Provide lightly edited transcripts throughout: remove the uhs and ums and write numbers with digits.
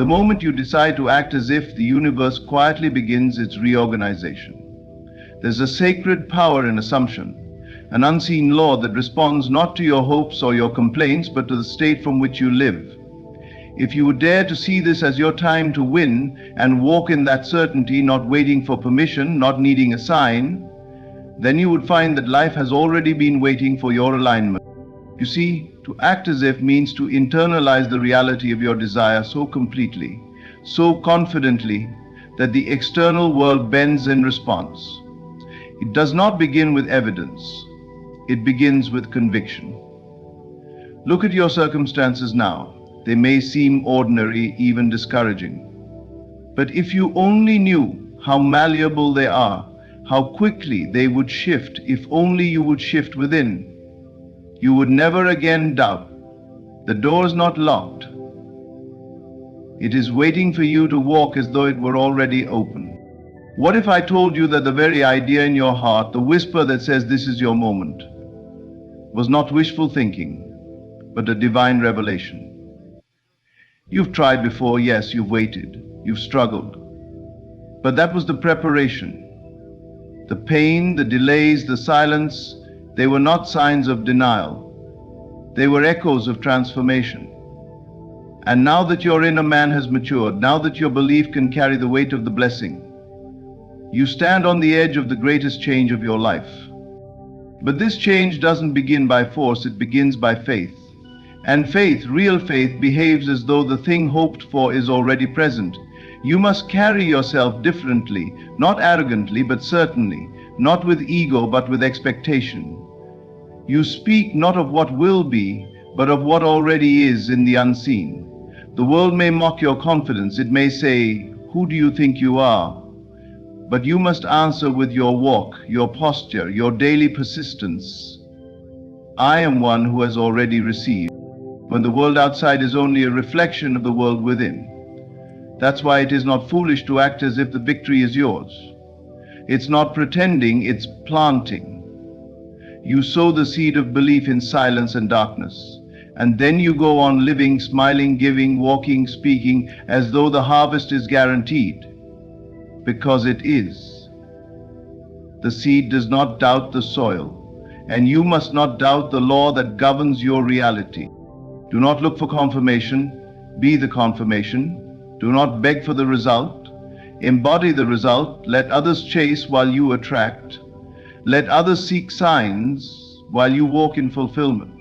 The moment you decide to act as if, the universe quietly begins its reorganization. There's a sacred power in assumption, an unseen law that responds not to your hopes or your complaints, but to the state from which you live. If you would dare to see this as your time to win and walk in that certainty, not waiting for permission, not needing a sign, then you would find that life has already been waiting for your alignment. You see, to act as if means to internalize the reality of your desire so completely, so confidently, that the external world bends in response. It does not begin with evidence. It begins with conviction. Look at your circumstances now. They may seem ordinary, even discouraging. But if you only knew how malleable they are, how quickly they would shift if only you would shift within, you would never again doubt. The door is not locked. It is waiting for you to walk as though it were already open. What if I told you that the very idea in your heart, the whisper that says this is your moment, was not wishful thinking, but a divine revelation? You've tried before, yes, you've waited, you've struggled. But that was the preparation. The pain, the delays, the silence, they were not signs of denial. They were echoes of transformation. And now that your inner man has matured, now that your belief can carry the weight of the blessing, you stand on the edge of the greatest change of your life. But this change doesn't begin by force, it begins by faith. And faith, real faith, behaves as though the thing hoped for is already present. You must carry yourself differently, not arrogantly, but certainly, not with ego, but with expectation. You speak not of what will be, but of what already is in the unseen. The world may mock your confidence. It may say, "Who do you think you are?" But you must answer with your walk, your posture, your daily persistence. I am one who has already received, when the world outside is only a reflection of the world within. That's why it is not foolish to act as if the victory is yours. It's not pretending, it's planting. You sow the seed of belief in silence and darkness, and then you go on living, smiling, giving, walking, speaking, as though the harvest is guaranteed. Because it is. The seed does not doubt the soil, and you must not doubt the law that governs your reality. Do not look for confirmation, be the confirmation. Do not beg for the result. Embody the result. Let others chase while you attract. Let others seek signs while you walk in fulfillment.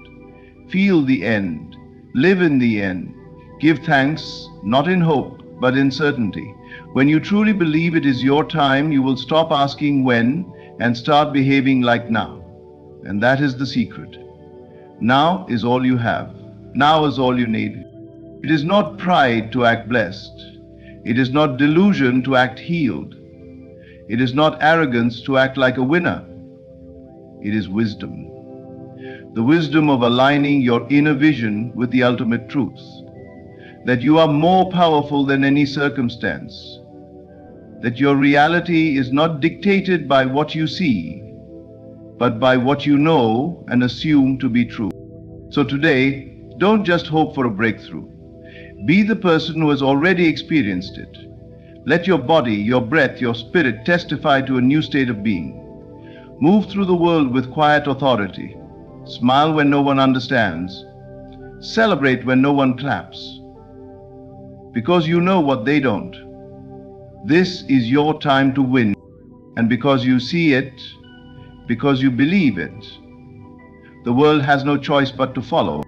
Feel the end. Live in the end. Give thanks, not in hope, but in certainty. When you truly believe it is your time, you will stop asking when and start behaving like now. And that is the secret. Now is all you have. Now is all you need. It is not pride to act blessed. It is not delusion to act healed. It is not arrogance to act like a winner. It is wisdom. The wisdom of aligning your inner vision with the ultimate truth. That you are more powerful than any circumstance. That your reality is not dictated by what you see, but by what you know and assume to be true. So today, don't just hope for a breakthrough. Be the person who has already experienced it. Let your body, your breath, your spirit testify to a new state of being. Move through the world with quiet authority. Smile when no one understands. Celebrate when no one claps. Because you know what they don't. This is your time to win. And because you see it, because you believe it, the world has no choice but to follow.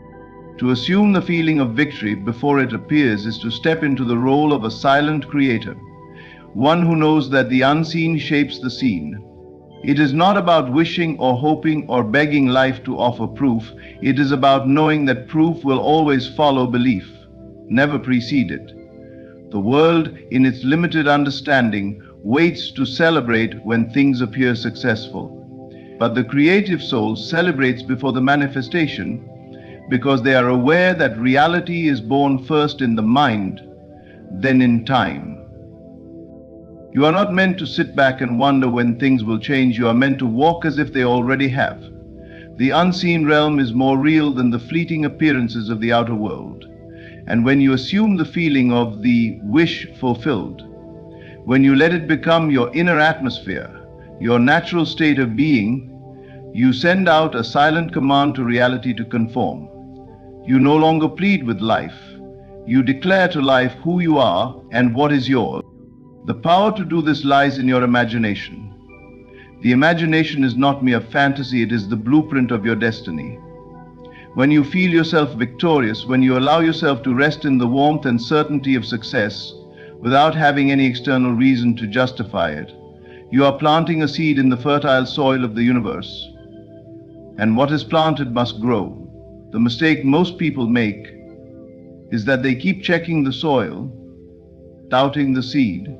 To assume the feeling of victory before it appears is to step into the role of a silent creator, one who knows that the unseen shapes the seen. It is not about wishing or hoping or begging life to offer proof. It is about knowing that proof will always follow belief, never precede it. The world, in its limited understanding, waits to celebrate when things appear successful. But the creative soul celebrates before the manifestation, because they are aware that reality is born first in the mind, then in time. You are not meant to sit back and wonder when things will change. You are meant to walk as if they already have. The unseen realm is more real than the fleeting appearances of the outer world. And when you assume the feeling of the wish fulfilled, when you let it become your inner atmosphere, your natural state of being, you send out a silent command to reality to conform. You no longer plead with life. You declare to life who you are and what is yours. The power to do this lies in your imagination. The imagination is not mere fantasy, it is the blueprint of your destiny. When you feel yourself victorious, when you allow yourself to rest in the warmth and certainty of success without having any external reason to justify it, you are planting a seed in the fertile soil of the universe. And what is planted must grow. The mistake most people make is that they keep checking the soil, doubting the seed,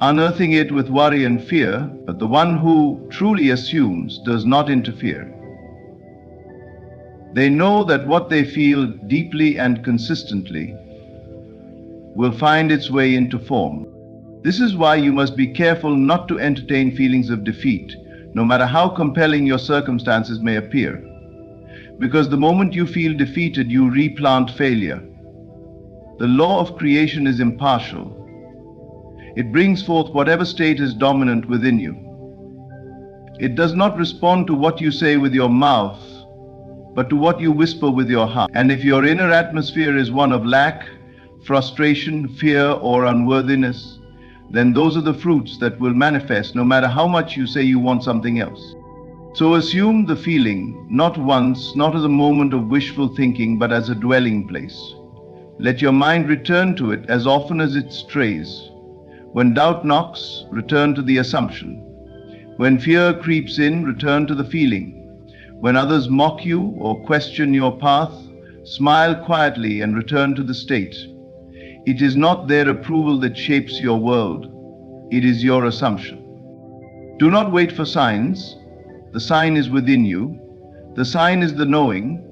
unearthing it with worry and fear, but the one who truly assumes does not interfere. They know that what they feel deeply and consistently will find its way into form. This is why you must be careful not to entertain feelings of defeat, no matter how compelling your circumstances may appear. Because the moment you feel defeated, you replant failure. The law of creation is impartial. It brings forth whatever state is dominant within you. It does not respond to what you say with your mouth, but to what you whisper with your heart. And if your inner atmosphere is one of lack, frustration, fear, or unworthiness, then those are the fruits that will manifest no matter how much you say you want something else. So assume the feeling, not once, not as a moment of wishful thinking, but as a dwelling place. Let your mind return to it as often as it strays. When doubt knocks, return to the assumption. When fear creeps in, return to the feeling. When others mock you or question your path, smile quietly and return to the state. It is not their approval that shapes your world. It is your assumption. Do not wait for signs. The sign is within you. The sign is the knowing.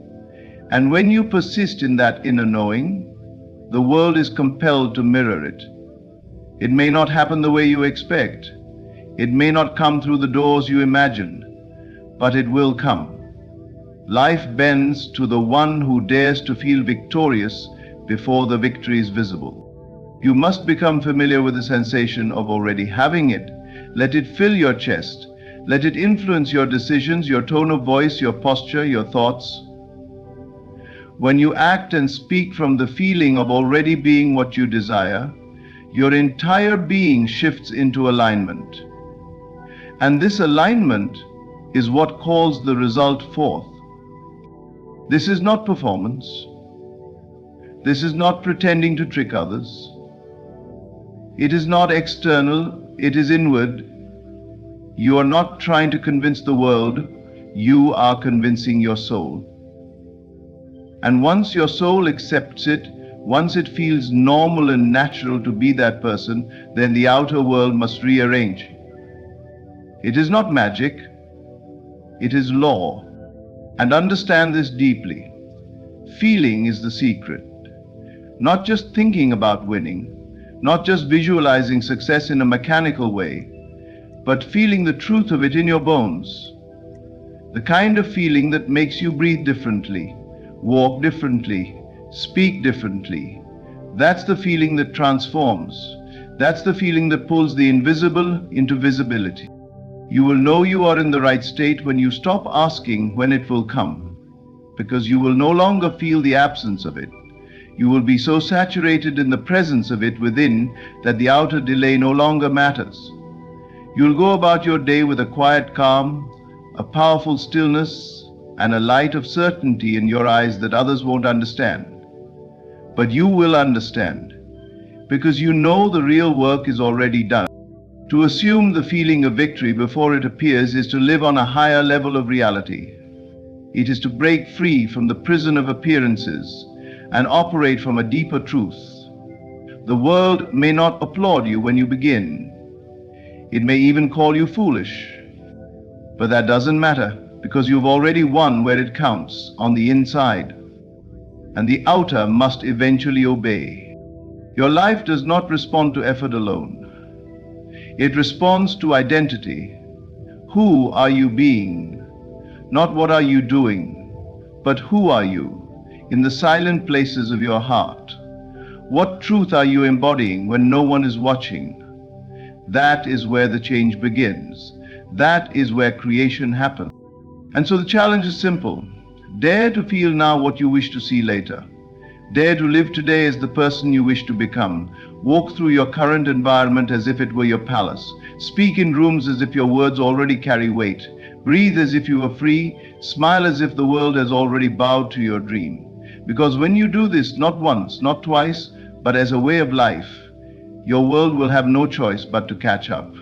And when you persist in that inner knowing, the world is compelled to mirror it. It may not happen the way you expect. It may not come through the doors you imagined, but it will come. Life bends to the one who dares to feel victorious before the victory is visible. You must become familiar with the sensation of already having it. Let it fill your chest. Let it influence your decisions, your tone of voice, your posture, your thoughts. When you act and speak from the feeling of already being what you desire, your entire being shifts into alignment. And this alignment is what calls the result forth. This is not performance. This is not pretending to trick others. It is not external, it is inward. You are not trying to convince the world, you are convincing your soul. And once your soul accepts it, once it feels normal and natural to be that person, then the outer world must rearrange. It is not magic, it is law. And understand this deeply. Feeling is the secret. Not just thinking about winning, not just visualizing success in a mechanical way, but feeling the truth of it in your bones. The kind of feeling that makes you breathe differently, walk differently, speak differently. That's the feeling that transforms. That's the feeling that pulls the invisible into visibility. You will know you are in the right state when you stop asking when it will come, because you will no longer feel the absence of it. You will be so saturated in the presence of it within that the outer delay no longer matters. You'll go about your day with a quiet calm, a powerful stillness, and a light of certainty in your eyes that others won't understand. But you will understand, because you know the real work is already done. To assume the feeling of victory before it appears is to live on a higher level of reality. It is to break free from the prison of appearances and operate from a deeper truth. The world may not applaud you when you begin. It may even call you foolish. But that doesn't matter, because you've already won where it counts, on the inside. And the outer must eventually obey. Your life does not respond to effort alone. It responds to identity. Who are you being? Not what are you doing, but who are you? in the silent places of your heart? What truth are you embodying when no one is watching? That is where the change begins. That is where creation happens. And so the challenge is simple. Dare to feel now what you wish to see later. Dare to live today as the person you wish to become. Walk through your current environment as if it were your palace. Speak in rooms as if your words already carry weight. Breathe as if you were free. Smile as if the world has already bowed to your dream. Because when you do this, not once, not twice, but as a way of life, your world will have no choice but to catch up.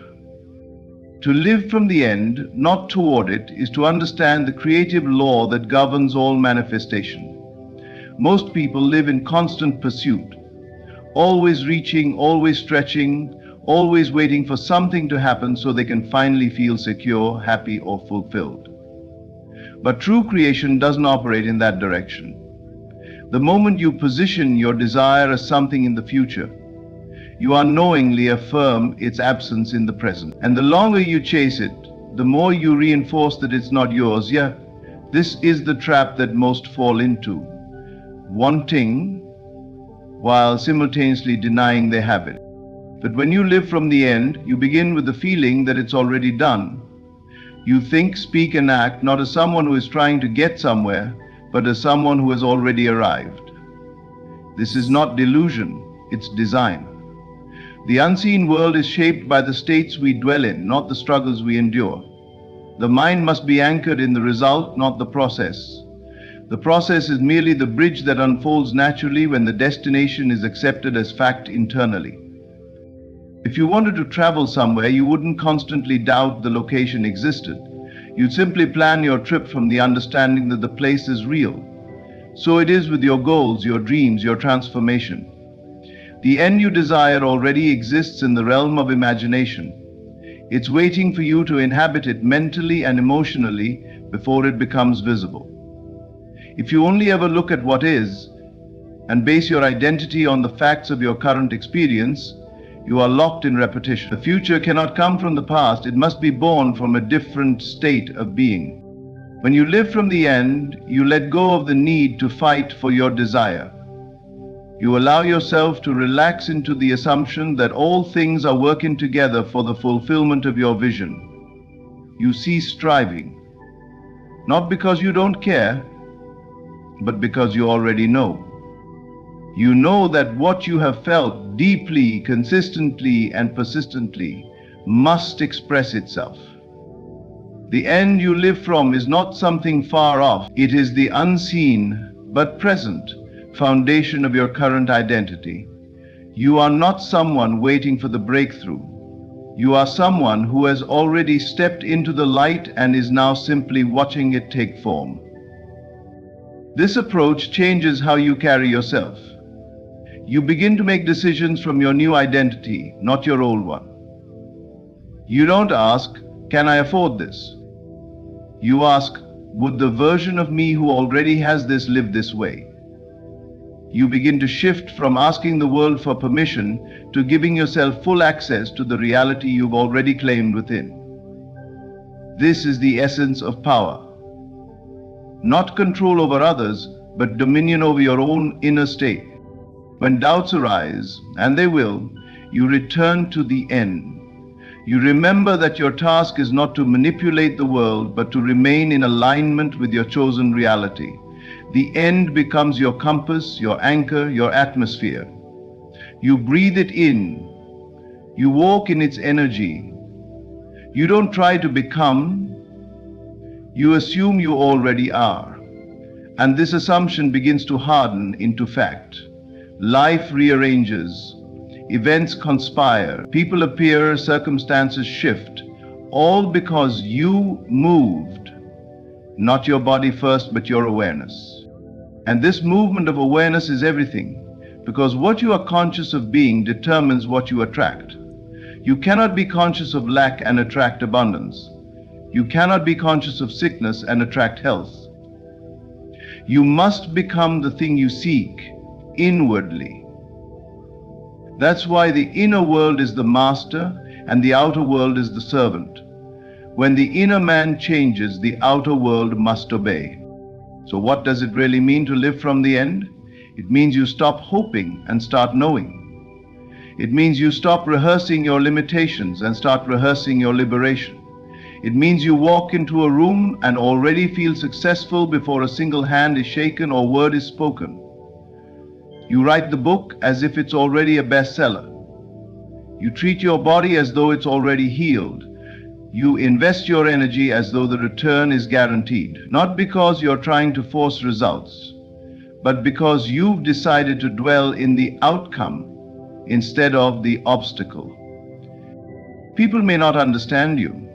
To live from the end, not toward it, is to understand the creative law that governs all manifestation. Most people live in constant pursuit, always reaching, always stretching, always waiting for something to happen so they can finally feel secure, happy, or fulfilled. But true creation doesn't operate in that direction. The moment you position your desire as something in the future, you unknowingly affirm its absence in the present. And the longer you chase it, the more you reinforce that it's not yours. Yeah, this is the trap that most fall into. Wanting while simultaneously denying they have it. But when you live from the end, you begin with the feeling that it's already done. You think, speak, and act not as someone who is trying to get somewhere, but as someone who has already arrived. This is not delusion, it's design. The unseen world is shaped by the states we dwell in, not the struggles we endure. The mind must be anchored in the result, not the process. The process is merely the bridge that unfolds naturally when the destination is accepted as fact internally. If you wanted to travel somewhere, you wouldn't constantly doubt the location existed. You'd simply plan your trip from the understanding that the place is real. So it is with your goals, your dreams, your transformation. The end you desire already exists in the realm of imagination. It's waiting for you to inhabit it mentally and emotionally before it becomes visible. If you only ever look at what is and base your identity on the facts of your current experience, you are locked in repetition. The future cannot come from the past, it must be born from a different state of being. When you live from the end, you let go of the need to fight for your desire. You allow yourself to relax into the assumption that all things are working together for the fulfillment of your vision. You cease striving, not because you don't care, but because you already know. You know that what you have felt deeply, consistently, and persistently must express itself. The end you live from is not something far off. It is the unseen but present foundation of your current identity. You are not someone waiting for the breakthrough. You are someone who has already stepped into the light and is now simply watching it take form. This approach changes how you carry yourself. You begin to make decisions from your new identity, not your old one. You don't ask, can I afford this? You ask, would the version of me who already has this live this way? You begin to shift from asking the world for permission to giving yourself full access to the reality you've already claimed within. This is the essence of power. Not control over others, but dominion over your own inner state. When doubts arise, and they will, you return to the end. You remember that your task is not to manipulate the world, but to remain in alignment with your chosen reality. The end becomes your compass, your anchor, your atmosphere. You breathe it in. You walk in its energy. You don't try to become. You assume you already are. And this assumption begins to harden into fact. Life rearranges. Events conspire. People appear, circumstances shift. All because you moved. Not your body first, but your awareness. And this movement of awareness is everything, because what you are conscious of being determines what you attract. You cannot be conscious of lack and attract abundance. You cannot be conscious of sickness and attract health. You must become the thing you seek inwardly. That's why the inner world is the master and the outer world is the servant. When the inner man changes, the outer world must obey. So what does it really mean to live from the end? It means you stop hoping and start knowing. It means you stop rehearsing your limitations and start rehearsing your liberation. It means you walk into a room and already feel successful before a single hand is shaken or word is spoken. You write the book as if it's already a bestseller. You treat your body as though it's already healed. You invest your energy as though the return is guaranteed, not because you're trying to force results, but because you've decided to dwell in the outcome instead of the obstacle. People may not understand you.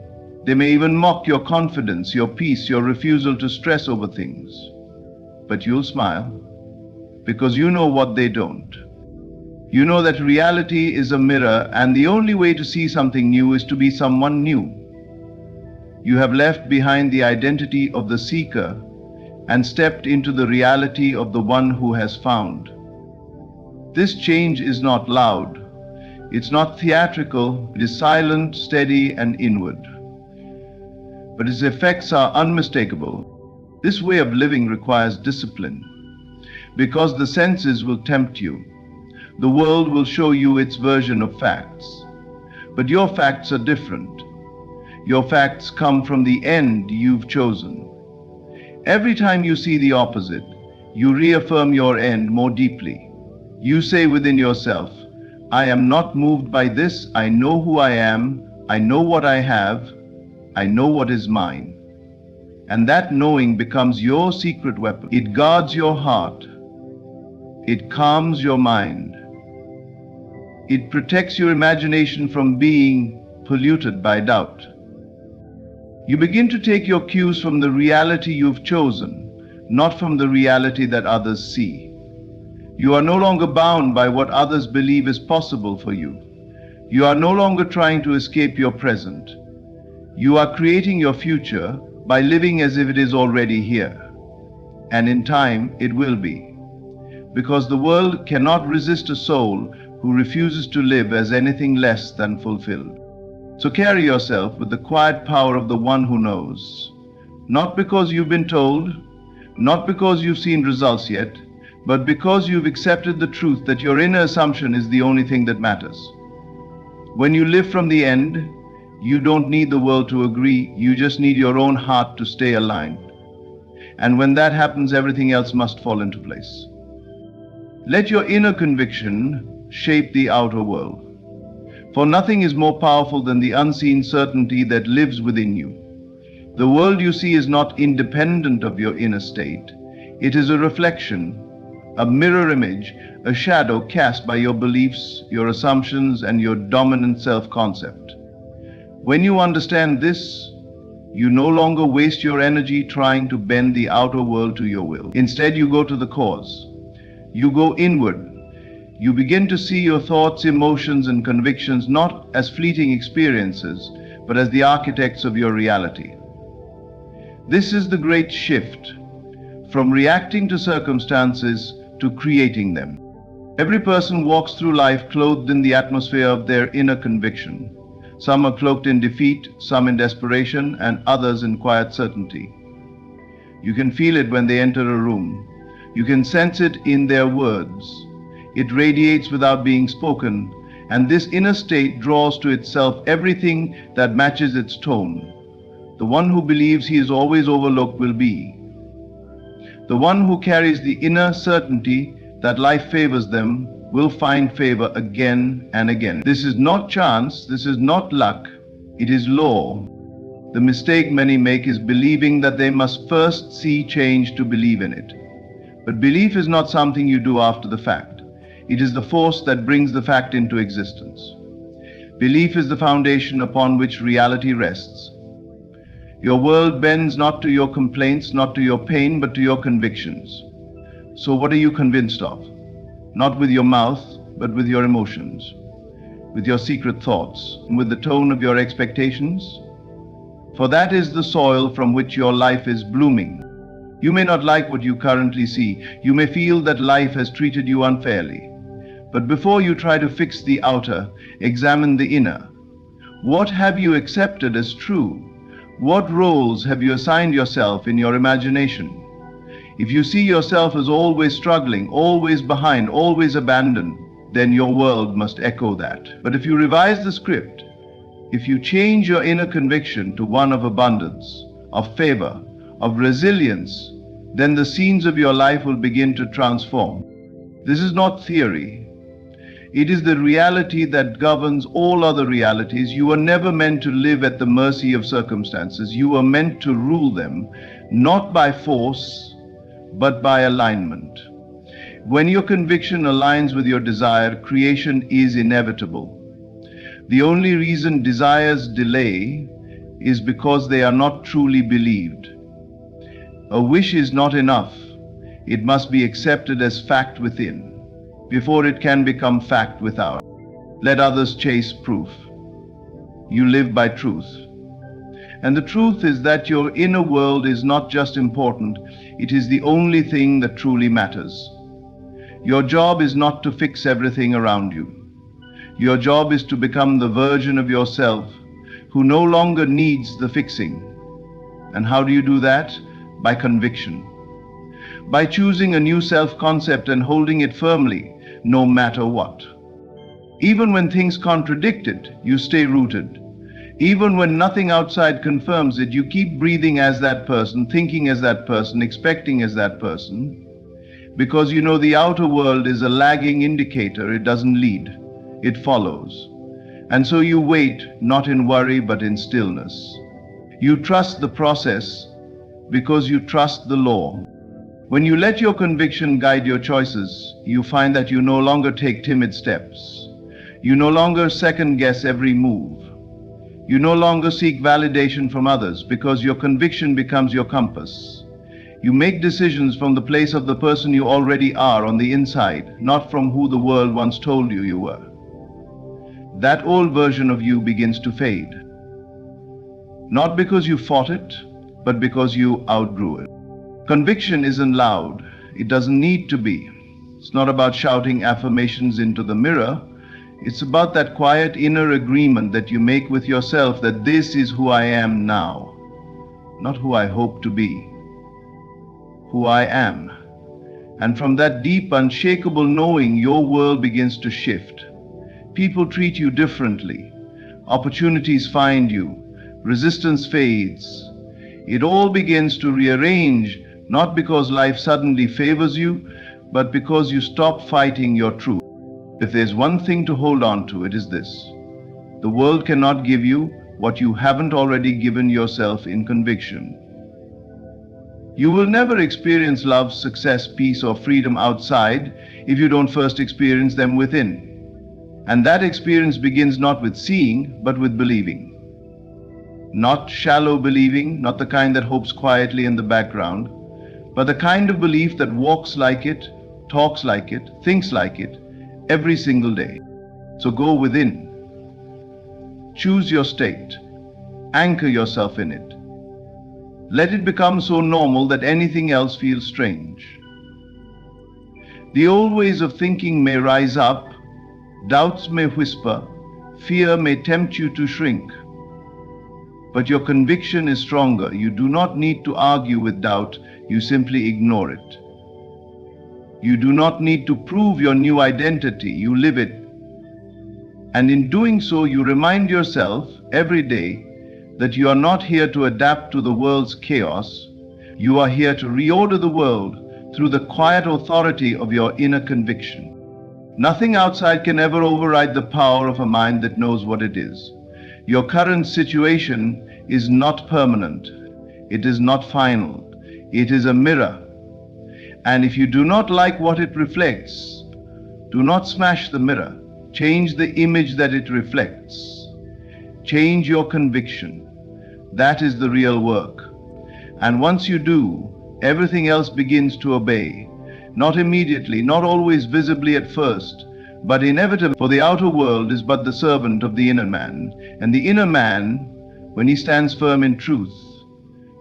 They may even mock your confidence, your peace, your refusal to stress over things. But you'll smile because you know what they don't. You know that reality is a mirror, and the only way to see something new is to be someone new. You have left behind the identity of the seeker and stepped into the reality of the one who has found. This change is not loud. It's not theatrical. It is silent, steady, and inward. But its effects are unmistakable. This way of living requires discipline, because the senses will tempt you. The world will show you its version of facts. But your facts are different. Your facts come from the end you've chosen. Every time you see the opposite, you reaffirm your end more deeply. You say within yourself, I am not moved by this. I know who I am. I know what I have. I know what is mine. And that knowing becomes your secret weapon. It guards your heart. It calms your mind. It protects your imagination from being polluted by doubt. You begin to take your cues from the reality you've chosen, not from the reality that others see. You are no longer bound by what others believe is possible for you. You are no longer trying to escape your present. You are creating your future by living as if it is already here. And in time, it will be. Because the world cannot resist a soul who refuses to live as anything less than fulfilled. So carry yourself with the quiet power of the one who knows. Not because you've been told, not because you've seen results yet, but because you've accepted the truth that your inner assumption is the only thing that matters. When you live from the end, you don't need the world to agree, you just need your own heart to stay aligned. And when that happens, everything else must fall into place. Let your inner conviction shape the outer world. For nothing is more powerful than the unseen certainty that lives within you. The world you see is not independent of your inner state. It is a reflection, a mirror image, a shadow cast by your beliefs, your assumptions, and your dominant self-concept. When you understand this, you no longer waste your energy trying to bend the outer world to your will. Instead, you go to the cause. You go inward. You begin to see your thoughts, emotions, and convictions not as fleeting experiences, but as the architects of your reality. This is the great shift from reacting to circumstances to creating them. Every person walks through life clothed in the atmosphere of their inner conviction. Some are cloaked in defeat, some in desperation, and others in quiet certainty. You can feel it when they enter a room. You can sense it in their words. It radiates without being spoken, and this inner state draws to itself everything that matches its tone. The one who believes he is always overlooked will be. The one who carries the inner certainty that life favors them will find favor again and again. This is not chance, this is not luck, it is law. The mistake many make is believing that they must first see change to believe in it. But belief is not something you do after the fact. It is the force that brings the fact into existence. Belief is the foundation upon which reality rests. Your world bends not to your complaints, not to your pain, but to your convictions. So what are you convinced of? Not with your mouth, but with your emotions, with your secret thoughts, and with the tone of your expectations. For that is the soil from which your life is blooming. You may not like what you currently see. You may feel that life has treated you unfairly. But before you try to fix the outer, examine the inner. What have you accepted as true? What roles have you assigned yourself in your imagination? If you see yourself as always struggling, always behind, always abandoned, then your world must echo that. But if you revise the script, if you change your inner conviction to one of abundance, of favor, of resilience, then the scenes of your life will begin to transform. This is not theory. It is the reality that governs all other realities. You were never meant to live at the mercy of circumstances. You were meant to rule them, not by force, but by alignment. When your conviction aligns with your desire, creation is inevitable. The only reason desires delay is because they are not truly believed. A wish is not enough. It must be accepted as fact within, before it can become fact without. Let others chase proof. You live by truth. And the truth is that your inner world is not just important, it is the only thing that truly matters. Your job is not to fix everything around you. Your job is to become the version of yourself who no longer needs the fixing. And how do you do that? By conviction. By choosing a new self-concept and holding it firmly, no matter what. Even when things contradict it, you stay rooted. Even when nothing outside confirms it, you keep breathing as that person, thinking as that person, expecting as that person, because you know the outer world is a lagging indicator. It doesn't lead, it follows. And so you wait, not in worry, but in stillness. You trust the process because you trust the law. When you let your conviction guide your choices, you find that you no longer take timid steps. You no longer second guess every move. You no longer seek validation from others because your conviction becomes your compass. You make decisions from the place of the person you already are on the inside, not from who the world once told you you were. That old version of you begins to fade. Not because you fought it, but because you outgrew it. Conviction isn't loud. It doesn't need to be. It's not about shouting affirmations into the mirror. It's about that quiet inner agreement that you make with yourself that this is who I am now, not who I hope to be, who I am. And from that deep, unshakable knowing, your world begins to shift. People treat you differently. Opportunities find you. Resistance fades. It all begins to rearrange, not because life suddenly favors you, but because you stop fighting your truth. If there's one thing to hold on to, it is this. The world cannot give you what you haven't already given yourself in conviction. You will never experience love, success, peace, or freedom outside if you don't first experience them within. And that experience begins not with seeing, but with believing. Not shallow believing, not the kind that hopes quietly in the background, but the kind of belief that walks like it, talks like it, thinks like it, every single day. So go within. Choose your state. Anchor yourself in it. Let it become so normal that anything else feels strange. The old ways of thinking may rise up, doubts may whisper, fear may tempt you to shrink. But your conviction is stronger. You do not need to argue with doubt, you simply ignore it. You do not need to prove your new identity, you live it. And in doing so, you remind yourself every day that you are not here to adapt to the world's chaos. You are here to reorder the world through the quiet authority of your inner conviction. Nothing outside can ever override the power of a mind that knows what it is. Your current situation is not permanent. It is not final. It is a mirror. And if you do not like what it reflects, do not smash the mirror. Change the image that it reflects. Change your conviction. That is the real work. And once you do, everything else begins to obey. Not immediately, not always visibly at first, but inevitably, for the outer world is but the servant of the inner man. And the inner man, when he stands firm in truth,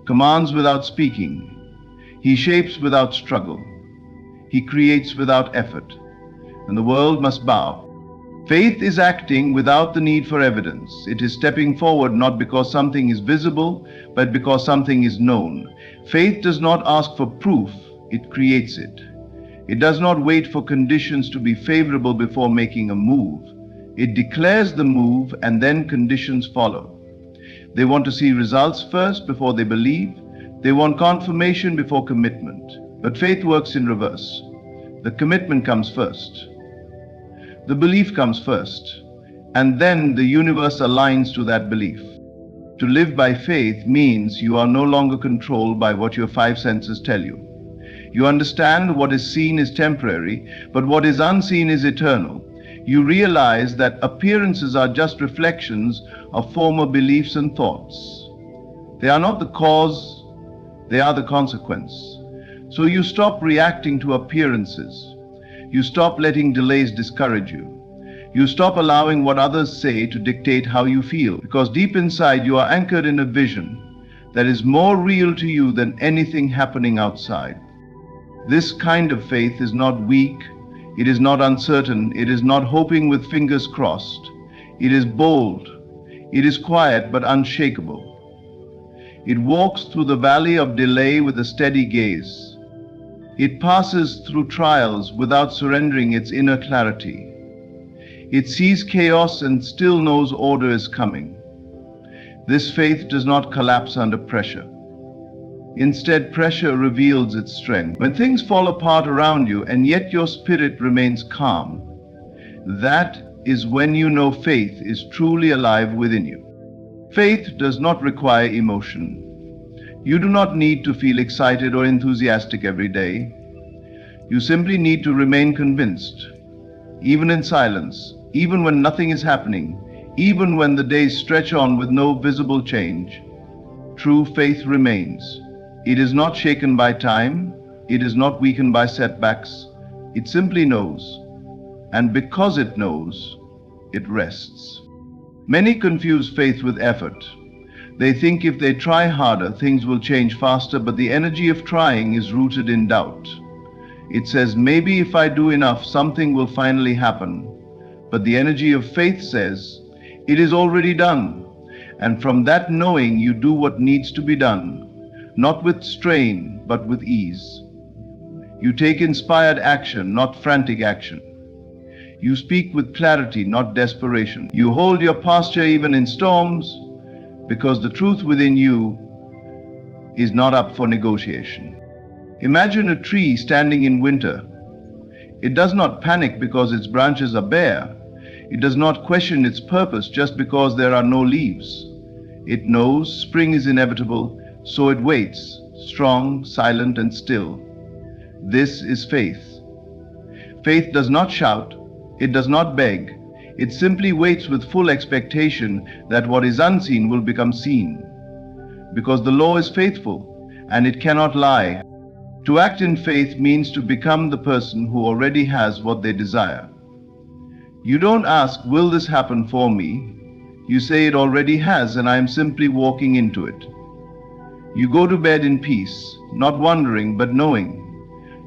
commands without speaking. He shapes without struggle. He creates without effort. And the world must bow. Faith is acting without the need for evidence. It is stepping forward not because something is visible, but because something is known. Faith does not ask for proof. it creates it. It does not wait for conditions to be favorable before making a move. It declares the move and then conditions follow. They want to see results first before they believe. They want confirmation before commitment. But faith works in reverse. The commitment comes first. The belief comes first. And then the universe aligns to that belief. To live by faith means you are no longer controlled by what your five senses tell you. You understand what is seen is temporary, but what is unseen is eternal. You realize that appearances are just reflections of former beliefs and thoughts. They are not the cause, they are the consequence. So you stop reacting to appearances. You stop letting delays discourage you. You stop allowing what others say to dictate how you feel, because deep inside you are anchored in a vision that is more real to you than anything happening outside. This kind of faith is not weak, it is not uncertain, it is not hoping with fingers crossed. It is bold, it is quiet but unshakable. It walks through the valley of delay with a steady gaze. It passes through trials without surrendering its inner clarity. It sees chaos and still knows order is coming. This faith does not collapse under pressure. Instead, pressure reveals its strength. When things fall apart around you and yet your spirit remains calm, that is when you know faith is truly alive within you. Faith does not require emotion. You do not need to feel excited or enthusiastic every day. You simply need to remain convinced, even in silence, even when nothing is happening, even when the days stretch on with no visible change. True faith remains. It is not shaken by time, it is not weakened by setbacks, it simply knows. And because it knows, it rests. Many confuse faith with effort. They think if they try harder, things will change faster, but the energy of trying is rooted in doubt. It says, maybe if I do enough, something will finally happen. But the energy of faith says, it is already done. And from that knowing, you do what needs to be done. Not with strain, but with ease. You take inspired action, not frantic action. You speak with clarity, not desperation. You hold your posture even in storms, because the truth within you is not up for negotiation. Imagine a tree standing in winter. It does not panic because its branches are bare. It does not question its purpose just because there are no leaves. It knows spring is inevitable, so it waits, strong, silent, and still. This is faith. Faith does not shout, it does not beg, it simply waits with full expectation that what is unseen will become seen. Because the law is faithful, and it cannot lie. To act in faith means to become the person who already has what they desire. You don't ask, will this happen for me? You say it already has, and I am simply walking into it. You go to bed in peace, not wondering, but knowing.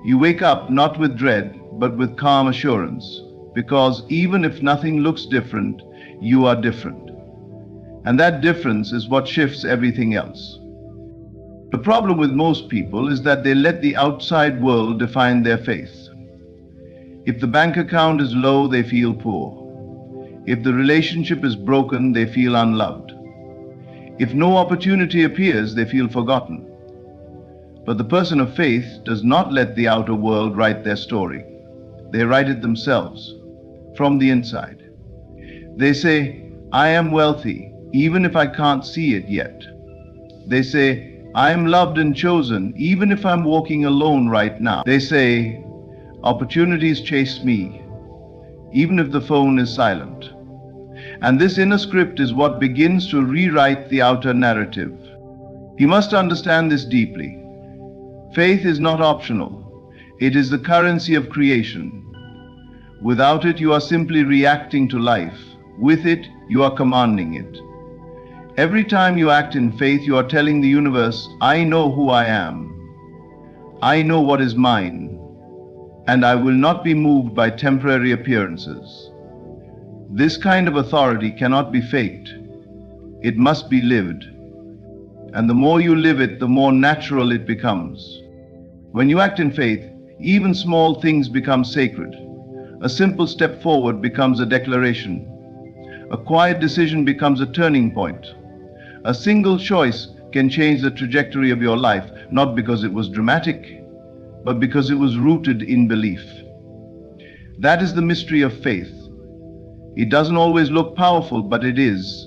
You wake up not with dread, but with calm assurance, because even if nothing looks different, you are different. And that difference is what shifts everything else. The problem with most people is that they let the outside world define their faith. If the bank account is low, they feel poor. If the relationship is broken, they feel unloved. If no opportunity appears, they feel forgotten. But the person of faith does not let the outer world write their story. They write it themselves, from the inside. They say, I am wealthy, even if I can't see it yet. They say, I am loved and chosen, even if I'm walking alone right now. They say, opportunities chase me, even if the phone is silent. And this inner script is what begins to rewrite the outer narrative. You must understand this deeply. Faith is not optional. It is the currency of creation. Without it, you are simply reacting to life. With it, you are commanding it. Every time you act in faith, you are telling the universe, I know who I am. I know what is mine. And I will not be moved by temporary appearances. This kind of authority cannot be faked. It must be lived. And the more you live it, the more natural it becomes. When you act in faith, even small things become sacred. A simple step forward becomes a declaration. A quiet decision becomes a turning point. A single choice can change the trajectory of your life, not because it was dramatic, but because it was rooted in belief. That is the mystery of faith. It doesn't always look powerful, but it is.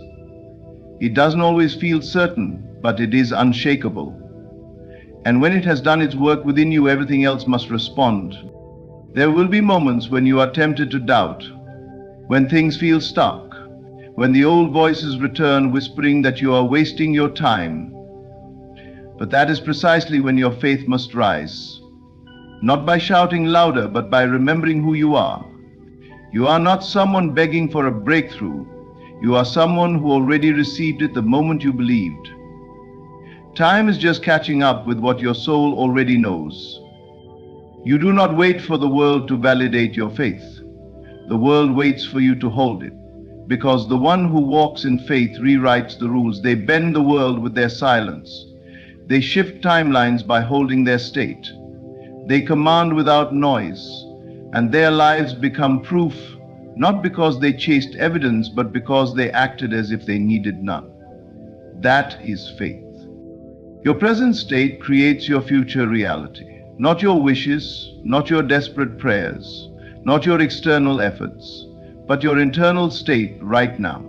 It doesn't always feel certain, but it is unshakable. And when it has done its work within you, everything else must respond. There will be moments when you are tempted to doubt, when things feel stuck, when the old voices return whispering that you are wasting your time. But that is precisely when your faith must rise. Not by shouting louder, but by remembering who you are. You are not someone begging for a breakthrough. You are someone who already received it the moment you believed. Time is just catching up with what your soul already knows. You do not wait for the world to validate your faith. The world waits for you to hold it, because the one who walks in faith rewrites the rules. They bend the world with their silence. They shift timelines by holding their state. They command without noise, and their lives become proof, not because they chased evidence, but because they acted as if they needed none. That is faith. Your present state creates your future reality. Not your wishes, not your desperate prayers, not your external efforts, but your internal state right now.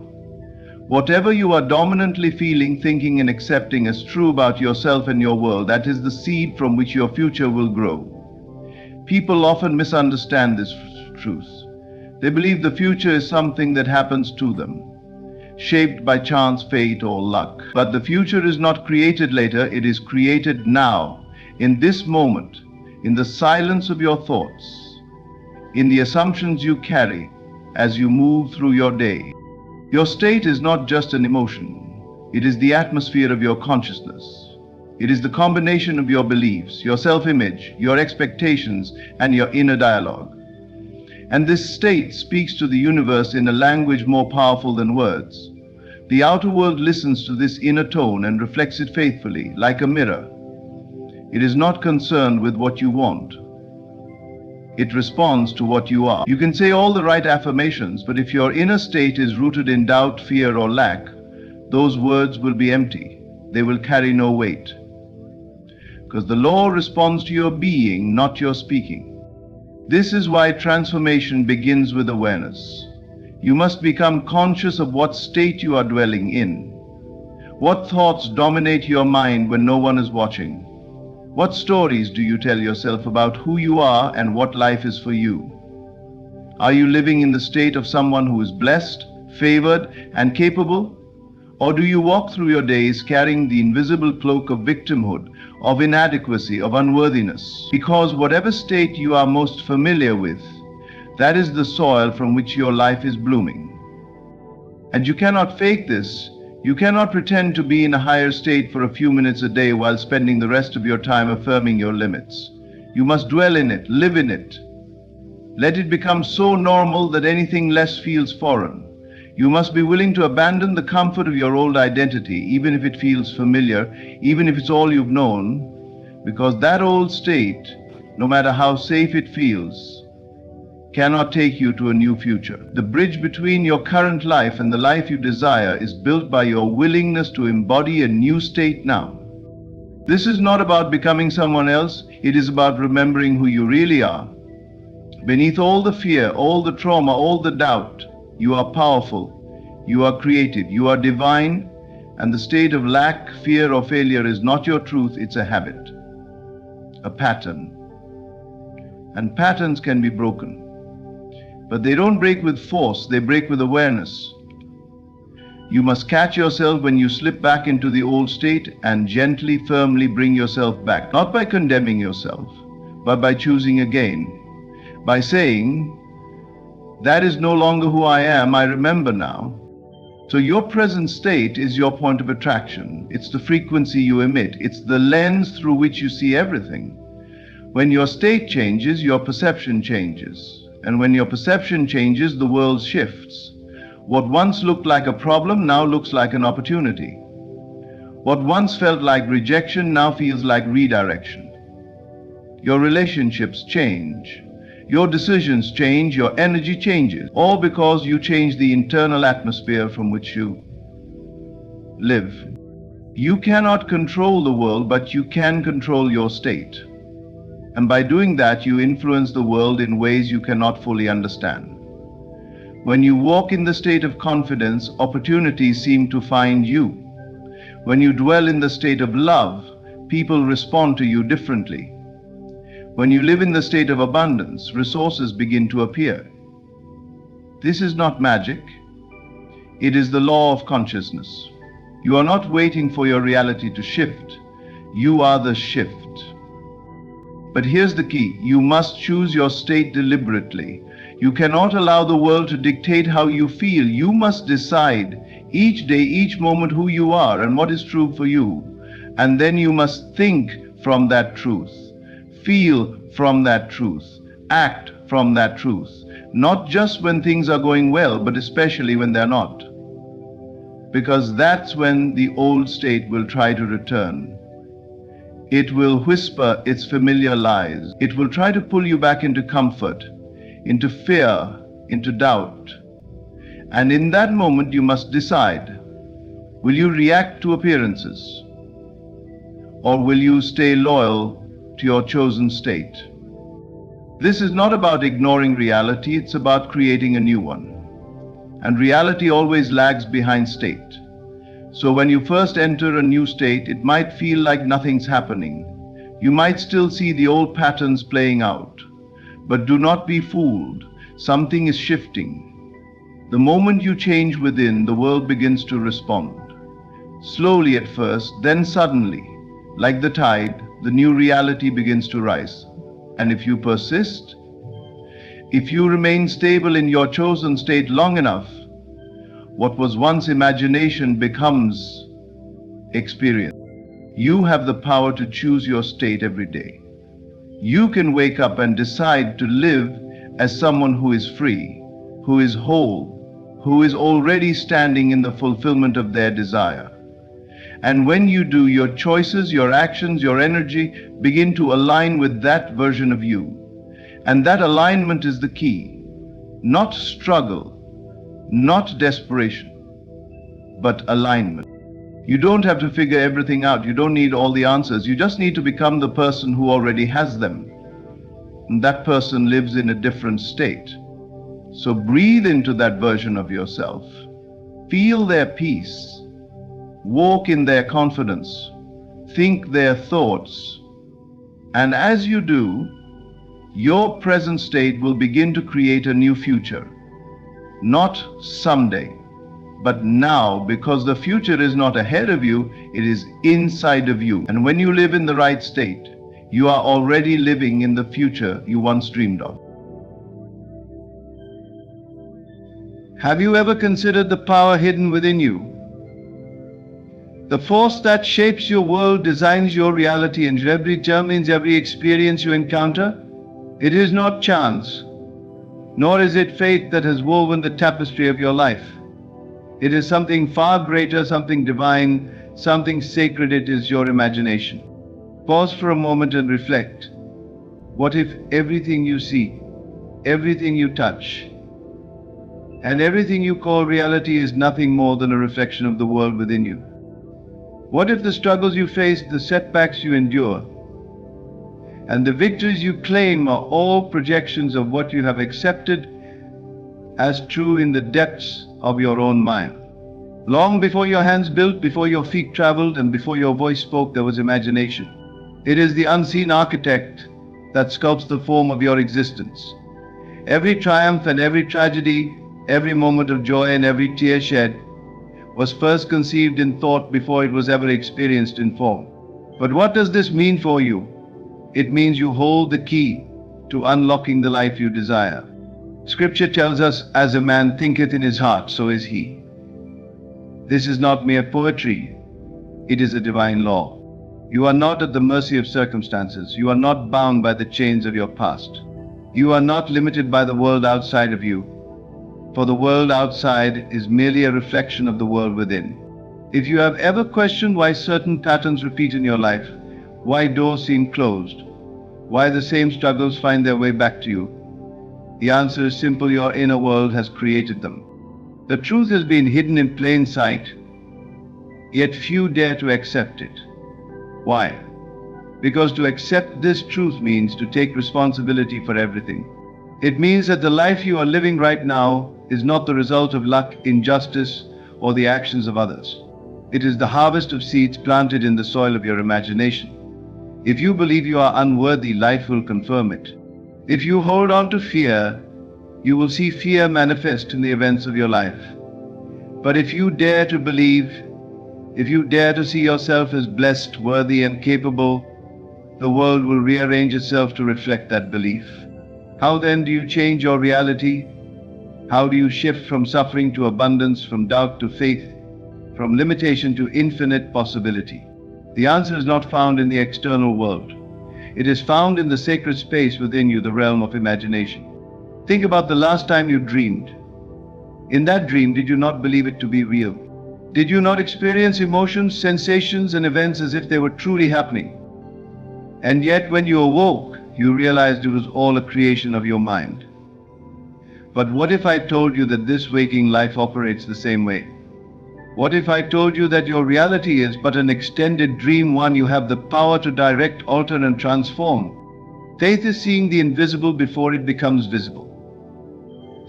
Whatever you are dominantly feeling, thinking, and accepting as true about yourself and your world, that is the seed from which your future will grow. People often misunderstand this truth. They believe the future is something that happens to them, shaped by chance, fate, or luck. But the future is not created later, it is created now, in this moment, in the silence of your thoughts, in the assumptions you carry as you move through your day. Your state is not just an emotion, it is the atmosphere of your consciousness. It is the combination of your beliefs, your self-image, your expectations, and your inner dialogue. And this state speaks to the universe in a language more powerful than words. The outer world listens to this inner tone and reflects it faithfully, like a mirror. It is not concerned with what you want. It responds to what you are. You can say all the right affirmations, but if your inner state is rooted in doubt, fear, or lack, those words will be empty. They will carry no weight. Because the law responds to your being, not your speaking. This is why transformation begins with awareness. You must become conscious of what state you are dwelling in. What thoughts dominate your mind when no one is watching? What stories do you tell yourself about who you are and what life is for you? Are you living in the state of someone who is blessed, favored, and capable? Or do you walk through your days carrying the invisible cloak of victimhood, of inadequacy, of unworthiness? Because whatever state you are most familiar with, that is the soil from which your life is blooming. And you cannot fake this. You cannot pretend to be in a higher state for a few minutes a day while spending the rest of your time affirming your limits. You must dwell in it, live in it. Let it become so normal that anything less feels foreign. You must be willing to abandon the comfort of your old identity, even if it feels familiar, even if it's all you've known, because that old state, no matter how safe it feels, cannot take you to a new future. The bridge between your current life and the life you desire is built by your willingness to embody a new state now. This is not about becoming someone else, it is about remembering who you really are. Beneath all the fear, all the trauma, all the doubt, you are powerful, you are creative, you are divine, and the state of lack, fear, or failure is not your truth, it's a habit, a pattern. And patterns can be broken. But they don't break with force, they break with awareness. You must catch yourself when you slip back into the old state and gently, firmly bring yourself back. Not by condemning yourself, but by choosing again. By saying, that is no longer who I am, I remember now. So your present state is your point of attraction. It's the frequency you emit. It's the lens through which you see everything. When your state changes, your perception changes. And when your perception changes, the world shifts. What once looked like a problem now looks like an opportunity. What once felt like rejection now feels like redirection. Your relationships change. Your decisions change, your energy changes, all because you change the internal atmosphere from which you live. You cannot control the world, but you can control your state. And by doing that, you influence the world in ways you cannot fully understand. When you walk in the state of confidence, opportunities seem to find you. When you dwell in the state of love, people respond to you differently. When you live in the state of abundance, resources begin to appear. This is not magic. It is the law of consciousness. You are not waiting for your reality to shift. You are the shift. But here's the key. You must choose your state deliberately. You cannot allow the world to dictate how you feel. You must decide each day, each moment who you are and what is true for you. And then you must think from that truth. Feel from that truth. Act from that truth. Not just when things are going well, but especially when they're not. Because that's when the old state will try to return. It will whisper its familiar lies. It will try to pull you back into comfort, into fear, into doubt. And in that moment you must decide, will you react to appearances? Or will you stay loyal to your chosen state? This is not about ignoring reality, it's about creating a new one. And reality always lags behind state. So when you first enter a new state, it might feel like nothing's happening. You might still see the old patterns playing out. But do not be fooled. Something is shifting. The moment you change within, the world begins to respond. Slowly at first, then suddenly, like the tide, the new reality begins to rise. And if you persist, if you remain stable in your chosen state long enough, what was once imagination becomes experience. You have the power to choose your state every day. You can wake up and decide to live as someone who is free, who is whole, who is already standing in the fulfillment of their desire. And when you do, your choices, your actions, your energy begin to align with that version of you. And that alignment is the key. Not struggle, not desperation, but alignment. You don't have to figure everything out. You don't need all the answers. You just need to become the person who already has them. And that person lives in a different state. So breathe into that version of yourself. Feel their peace. Walk in their confidence. Think their thoughts. And as you do, your present state will begin to create a new future. Not someday, but now, because the future is not ahead of you, it is inside of you. And when you live in the right state, you are already living in the future you once dreamed of. Have you ever considered the power hidden within you? The force that shapes your world, designs your reality, and determines every experience you encounter. It is not chance, nor is it fate that has woven the tapestry of your life. It is something far greater, something divine, something sacred. It is your imagination. Pause for a moment and reflect. What if everything you see, everything you touch, and everything you call reality is nothing more than a reflection of the world within you? What if the struggles you face, the setbacks you endure, and the victories you claim are all projections of what you have accepted as true in the depths of your own mind? Long before your hands built, before your feet traveled, and before your voice spoke, there was imagination. It is the unseen architect that sculpts the form of your existence. Every triumph and every tragedy, every moment of joy and every tear shed was first conceived in thought before it was ever experienced in form. But what does this mean for you? It means you hold the key to unlocking the life you desire. Scripture tells us, as a man thinketh in his heart, so is he. This is not mere poetry. It is a divine law. You are not at the mercy of circumstances. You are not bound by the chains of your past. You are not limited by the world outside of you, for the world outside is merely a reflection of the world within. If you have ever questioned why certain patterns repeat in your life, why doors seem closed, Why the same struggles find their way back to you? The answer is simple: your inner world has created them. The truth has been hidden in plain sight, yet few dare to accept it. Why? Because to accept this truth means to take responsibility for everything. It means that the life you are living right now is not the result of luck, injustice, or the actions of others. It is the harvest of seeds planted in the soil of your imagination. If you believe you are unworthy, life will confirm it. If you hold on to fear, you will see fear manifest in the events of your life. But if you dare to believe, if you dare to see yourself as blessed, worthy, and capable, the world will rearrange itself to reflect that belief. How then do you change your reality? How do you shift from suffering to abundance, from doubt to faith, from limitation to infinite possibility? The answer is not found in the external world. It is found in the sacred space within you, the realm of imagination. Think about the last time you dreamed. In that dream, did you not believe it to be real? Did you not experience emotions, sensations, and events as if they were truly happening? And yet, when you awoke, you realized it was all a creation of your mind. But what if I told you that this waking life operates the same way? What if I told you that your reality is but an extended dream, one you have the power to direct, alter, and transform? Faith is seeing the invisible before it becomes visible.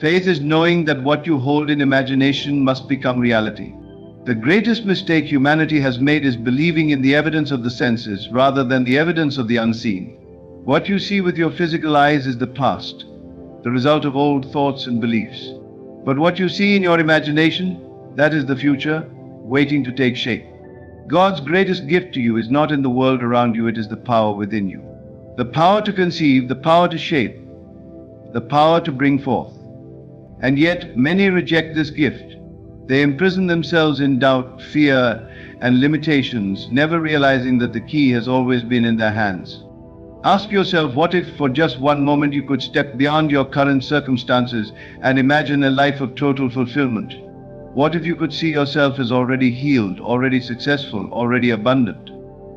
Faith is knowing that what you hold in imagination must become reality. The greatest mistake humanity has made is believing in the evidence of the senses rather than the evidence of the unseen. What you see with your physical eyes is the past, the result of old thoughts and beliefs. But what you see in your imagination, that is the future, waiting to take shape. God's greatest gift to you is not in the world around you, it is the power within you. The power to conceive, the power to shape, the power to bring forth. And yet, many reject this gift. They imprison themselves in doubt, fear, and limitations, never realizing that the key has always been in their hands. Ask yourself, what if for just one moment you could step beyond your current circumstances and imagine a life of total fulfillment? What if you could see yourself as already healed, already successful, already abundant?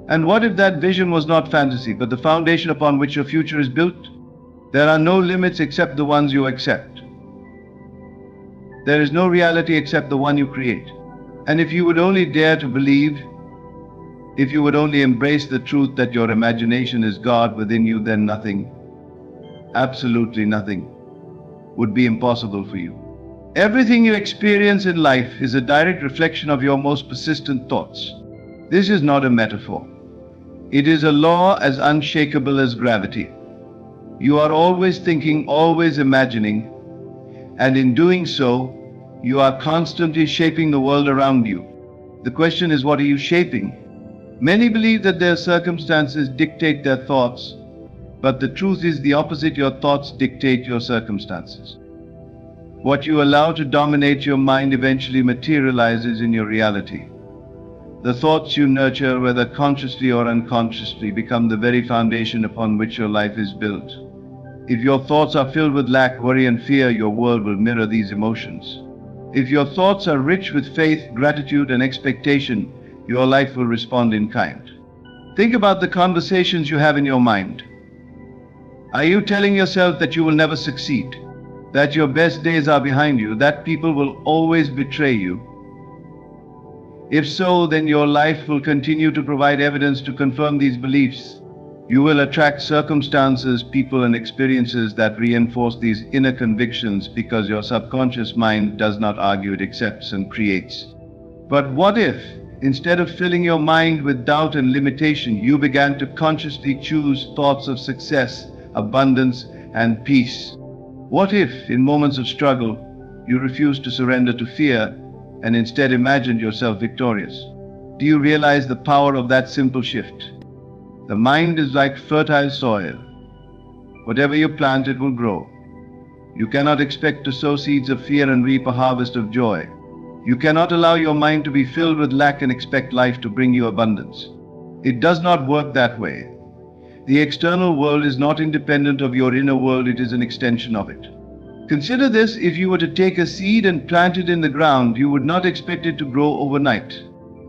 And what if that vision was not fantasy, but the foundation upon which your future is built? There are no limits except the ones you accept. There is no reality except the one you create. And if you would only dare to believe, if you would only embrace the truth that your imagination is God within you, then nothing, absolutely nothing, would be impossible for you. Everything you experience in life is a direct reflection of your most persistent thoughts. This is not a metaphor. It is a law as unshakable as gravity. You are always thinking, always imagining, and in doing so, you are constantly shaping the world around you. The question is, what are you shaping? Many believe that their circumstances dictate their thoughts, but the truth is the opposite. Your thoughts dictate your circumstances. What you allow to dominate your mind eventually materializes in your reality. The thoughts you nurture, whether consciously or unconsciously, become the very foundation upon which your life is built. If your thoughts are filled with lack, worry, and fear, your world will mirror these emotions. If your thoughts are rich with faith, gratitude, and expectation, your life will respond in kind. Think about the conversations you have in your mind. Are you telling yourself that you will never succeed, that your best days are behind you, that people will always betray you? If so, then your life will continue to provide evidence to confirm these beliefs. You will attract circumstances, people, and experiences that reinforce these inner convictions because your subconscious mind does not argue, it accepts and creates. But what if, instead of filling your mind with doubt and limitation, you began to consciously choose thoughts of success, abundance, and peace? What if, in moments of struggle, you refused to surrender to fear and instead imagined yourself victorious? Do you realize the power of that simple shift? The mind is like fertile soil. Whatever you plant, it will grow. You cannot expect to sow seeds of fear and reap a harvest of joy. You cannot allow your mind to be filled with lack and expect life to bring you abundance. It does not work that way. The external world is not independent of your inner world, it is an extension of it. Consider this: if you were to take a seed and plant it in the ground, you would not expect it to grow overnight.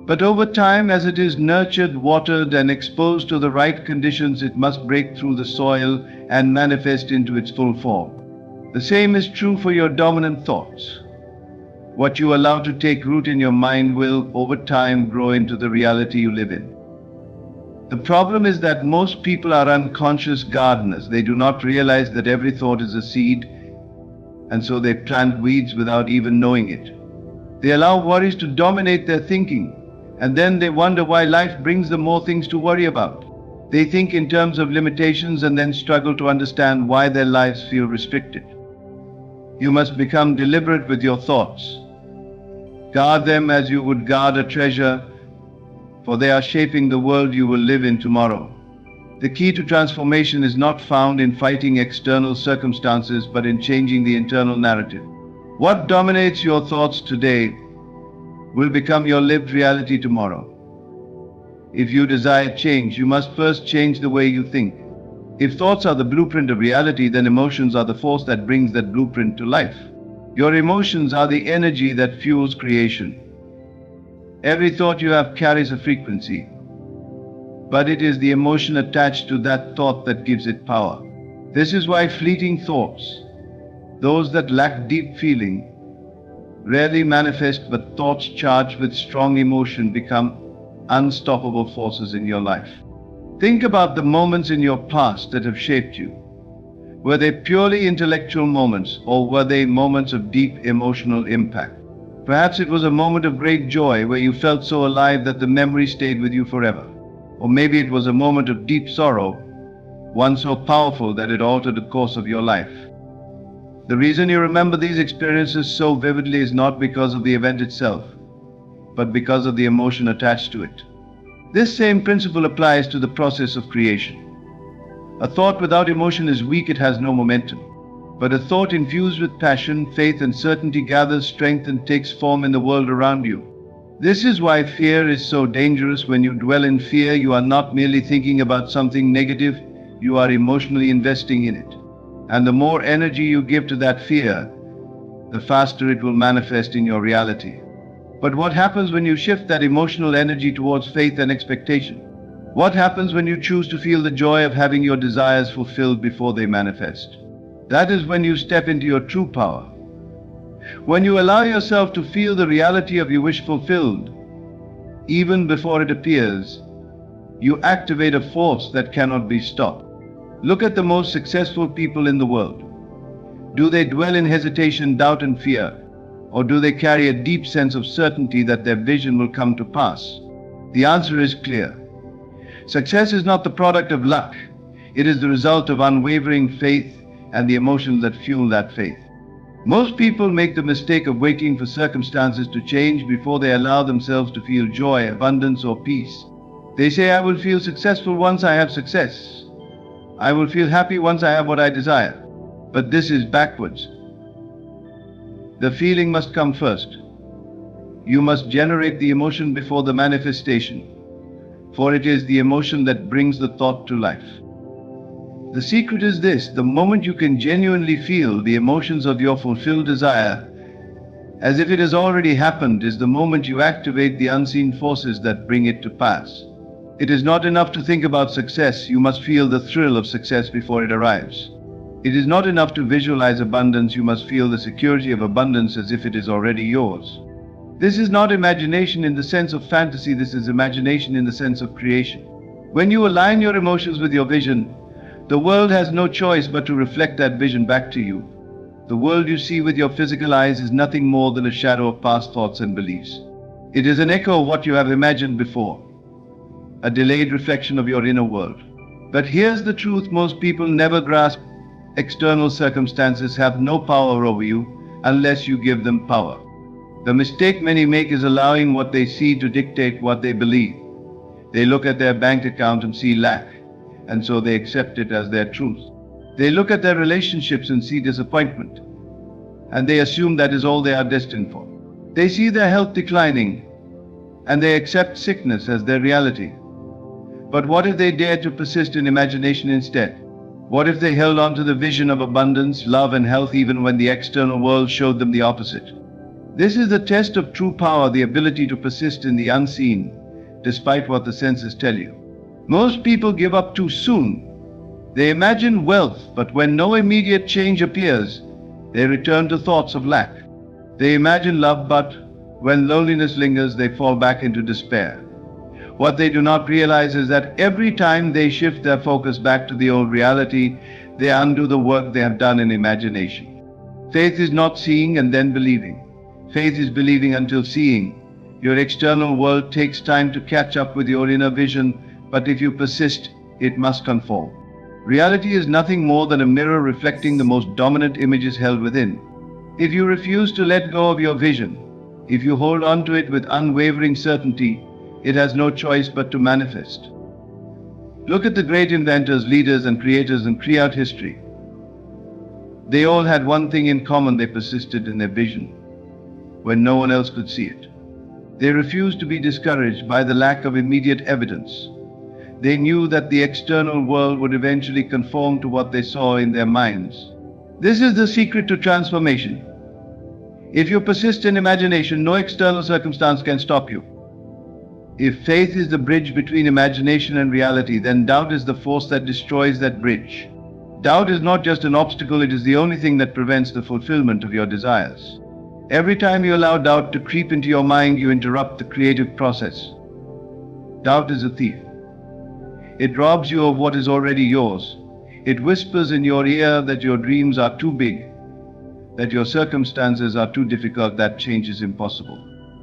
But over time, as it is nurtured, watered, and exposed to the right conditions, it must break through the soil and manifest into its full form. The same is true for your dominant thoughts. What you allow to take root in your mind will, over time, grow into the reality you live in. The problem is that most people are unconscious gardeners. They do not realize that every thought is a seed, and so they plant weeds without even knowing it. They allow worries to dominate their thinking, and then they wonder why life brings them more things to worry about. They think in terms of limitations and then struggle to understand why their lives feel restricted. You must become deliberate with your thoughts. Guard them as you would guard a treasure, for they are shaping the world you will live in tomorrow. The key to transformation is not found in fighting external circumstances, but in changing the internal narrative. What dominates your thoughts today will become your lived reality tomorrow. If you desire change, you must first change the way you think. If thoughts are the blueprint of reality, then emotions are the force that brings that blueprint to life. Your emotions are the energy that fuels creation. Every thought you have carries a frequency, but it is the emotion attached to that thought that gives it power. This is why fleeting thoughts, those that lack deep feeling, rarely manifest, but thoughts charged with strong emotion become unstoppable forces in your life. Think about the moments in your past that have shaped you. Were they purely intellectual moments, or were they moments of deep emotional impact? Perhaps it was a moment of great joy where you felt so alive that the memory stayed with you forever. Or maybe it was a moment of deep sorrow, one so powerful that it altered the course of your life. The reason you remember these experiences so vividly is not because of the event itself, but because of the emotion attached to it. This same principle applies to the process of creation. A thought without emotion is weak, it has no momentum. But a thought infused with passion, faith, and certainty gathers strength and takes form in the world around you. This is why fear is so dangerous. When you dwell in fear, you are not merely thinking about something negative, you are emotionally investing in it. And the more energy you give to that fear, the faster it will manifest in your reality. But what happens when you shift that emotional energy towards faith and expectation? What happens when you choose to feel the joy of having your desires fulfilled before they manifest? That is when you step into your true power. When you allow yourself to feel the reality of your wish fulfilled, even before it appears, you activate a force that cannot be stopped. Look at the most successful people in the world. Do they dwell in hesitation, doubt, and fear? Or do they carry a deep sense of certainty that their vision will come to pass? The answer is clear. Success is not the product of luck. It is the result of unwavering faith and the emotions that fuel that faith. Most people make the mistake of waiting for circumstances to change before they allow themselves to feel joy, abundance, or peace. They say, I will feel successful once I have success. I will feel happy once I have what I desire. But this is backwards. The feeling must come first. You must generate the emotion before the manifestation, for it is the emotion that brings the thought to life. The secret is this: the moment you can genuinely feel the emotions of your fulfilled desire, as if it has already happened, is the moment you activate the unseen forces that bring it to pass. It is not enough to think about success, you must feel the thrill of success before it arrives. It is not enough to visualize abundance, you must feel the security of abundance as if it is already yours. This is not imagination in the sense of fantasy, this is imagination in the sense of creation. When you align your emotions with your vision, the world has no choice but to reflect that vision back to you. The world you see with your physical eyes is nothing more than a shadow of past thoughts and beliefs. It is an echo of what you have imagined before, a delayed reflection of your inner world. But here's the truth most people never grasp: external circumstances have no power over you unless you give them power. The mistake many make is allowing what they see to dictate what they believe. They look at their bank account and see lack, and so they accept it as their truth. They look at their relationships and see disappointment, and they assume that is all they are destined for. They see their health declining, and they accept sickness as their reality. But what if they dared to persist in imagination instead? What if they held on to the vision of abundance, love, and health even when the external world showed them the opposite? This is the test of true power, the ability to persist in the unseen, despite what the senses tell you. Most people give up too soon. They imagine wealth, but when no immediate change appears, they return to thoughts of lack. They imagine love, but when loneliness lingers, they fall back into despair. What they do not realize is that every time they shift their focus back to the old reality, they undo the work they have done in imagination. Faith is not seeing and then believing. Faith is believing until seeing. Your external world takes time to catch up with your inner vision, but if you persist, it must conform. Reality is nothing more than a mirror reflecting the most dominant images held within. If you refuse to let go of your vision, if you hold on to it with unwavering certainty, it has no choice but to manifest. Look at the great inventors, leaders, and creators throughout history. They all had one thing in common: they persisted in their vision when no one else could see it. They refused to be discouraged by the lack of immediate evidence. They knew that the external world would eventually conform to what they saw in their minds. This is the secret to transformation. If you persist in imagination, no external circumstance can stop you. If faith is the bridge between imagination and reality, then doubt is the force that destroys that bridge. Doubt is not just an obstacle, it is the only thing that prevents the fulfillment of your desires. Every time you allow doubt to creep into your mind, you interrupt the creative process. Doubt is a thief. It robs you of what is already yours. It whispers in your ear that your dreams are too big, that your circumstances are too difficult, that change is impossible.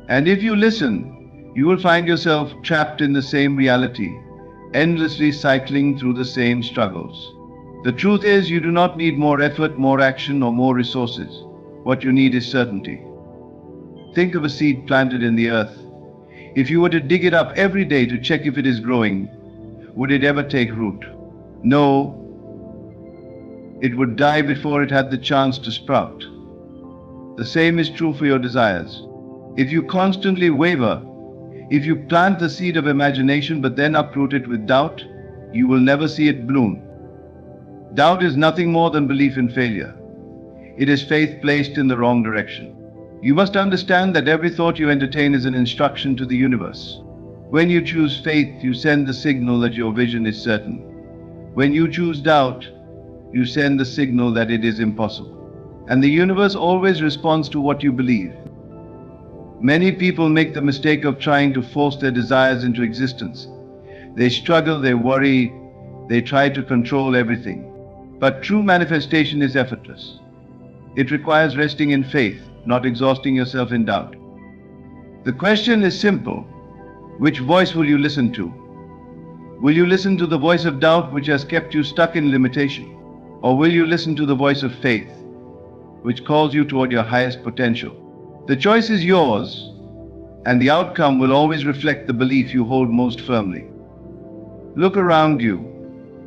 And if you listen, you will find yourself trapped in the same reality, endlessly cycling through the same struggles. The truth is, you do not need more effort, more action, or more resources. What you need is certainty. Think of a seed planted in the earth. If you were to dig it up every day to check if it is growing, would it ever take root? No. It would die before it had the chance to sprout. The same is true for your desires. If you constantly waver, if you plant the seed of imagination but then uproot it with doubt, you will never see it bloom. Doubt is nothing more than belief in failure. It is faith placed in the wrong direction. You must understand that every thought you entertain is an instruction to the universe. When you choose faith, you send the signal that your vision is certain. When you choose doubt, you send the signal that it is impossible. And the universe always responds to what you believe. Many people make the mistake of trying to force their desires into existence. They struggle, they worry, they try to control everything. But true manifestation is effortless. It requires resting in faith, not exhausting yourself in doubt. The question is simple. Which voice will you listen to? Will you listen to the voice of doubt, which has kept you stuck in limitation? Or will you listen to the voice of faith, which calls you toward your highest potential? The choice is yours, and the outcome will always reflect the belief you hold most firmly. Look around you.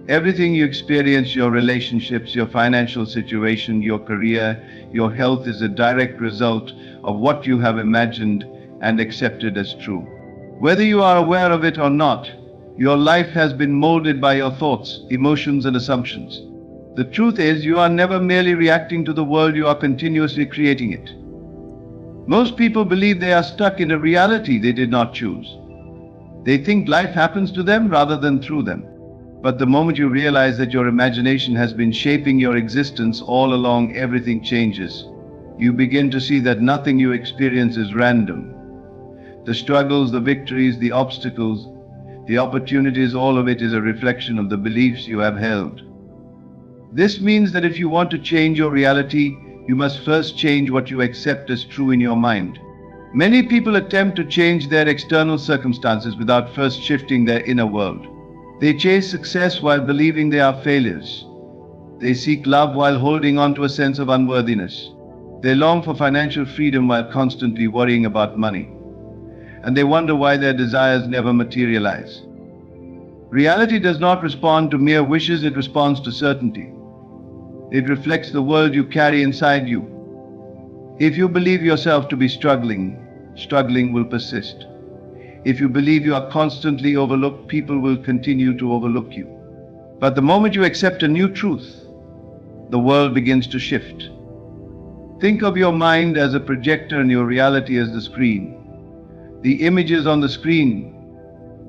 Everything you experience, your relationships, your financial situation, your career, your health, is a direct result of what you have imagined and accepted as true. Whether you are aware of it or not, your life has been molded by your thoughts, emotions, and assumptions. The truth is, you are never merely reacting to the world, you are continuously creating it. Most people believe they are stuck in a reality they did not choose. They think life happens to them rather than through them. But the moment you realize that your imagination has been shaping your existence all along, everything changes. You begin to see that nothing you experience is random. The struggles, the victories, the obstacles, the opportunities, all of it is a reflection of the beliefs you have held. This means that if you want to change your reality, you must first change what you accept as true in your mind. Many people attempt to change their external circumstances without first shifting their inner world. They chase success while believing they are failures. They seek love while holding on to a sense of unworthiness. They long for financial freedom while constantly worrying about money. And they wonder why their desires never materialize. Reality does not respond to mere wishes, it responds to certainty. It reflects the world you carry inside you. If you believe yourself to be struggling, struggling will persist. If you believe you are constantly overlooked, people will continue to overlook you. But the moment you accept a new truth, the world begins to shift. Think of your mind as a projector and your reality as the screen. The images on the screen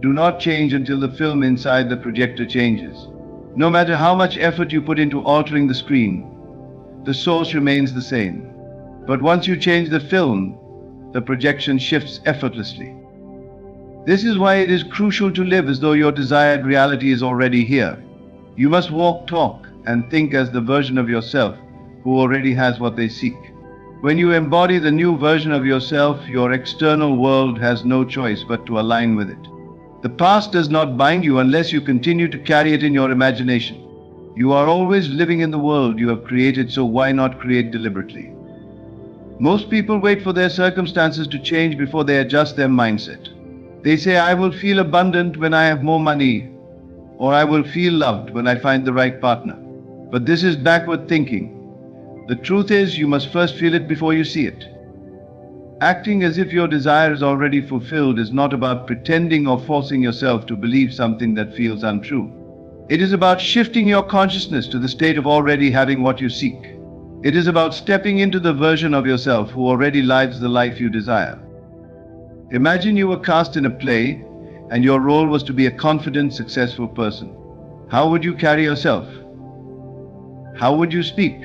do not change until the film inside the projector changes. No matter how much effort you put into altering the screen, the source remains the same. But once you change the film, the projection shifts effortlessly. This is why it is crucial to live as though your desired reality is already here. You must walk, talk, and think as the version of yourself who already has what they seek. When you embody the new version of yourself, your external world has no choice but to align with it. The past does not bind you unless you continue to carry it in your imagination. You are always living in the world you have created, so why not create deliberately? Most people wait for their circumstances to change before they adjust their mindset. They say, I will feel abundant when I have more money, or I will feel loved when I find the right partner. But this is backward thinking. The truth is, you must first feel it before you see it. Acting as if your desire is already fulfilled is not about pretending or forcing yourself to believe something that feels untrue. It is about shifting your consciousness to the state of already having what you seek. It is about stepping into the version of yourself who already lives the life you desire. Imagine you were cast in a play and your role was to be a confident, successful person. How would you carry yourself? How would you speak?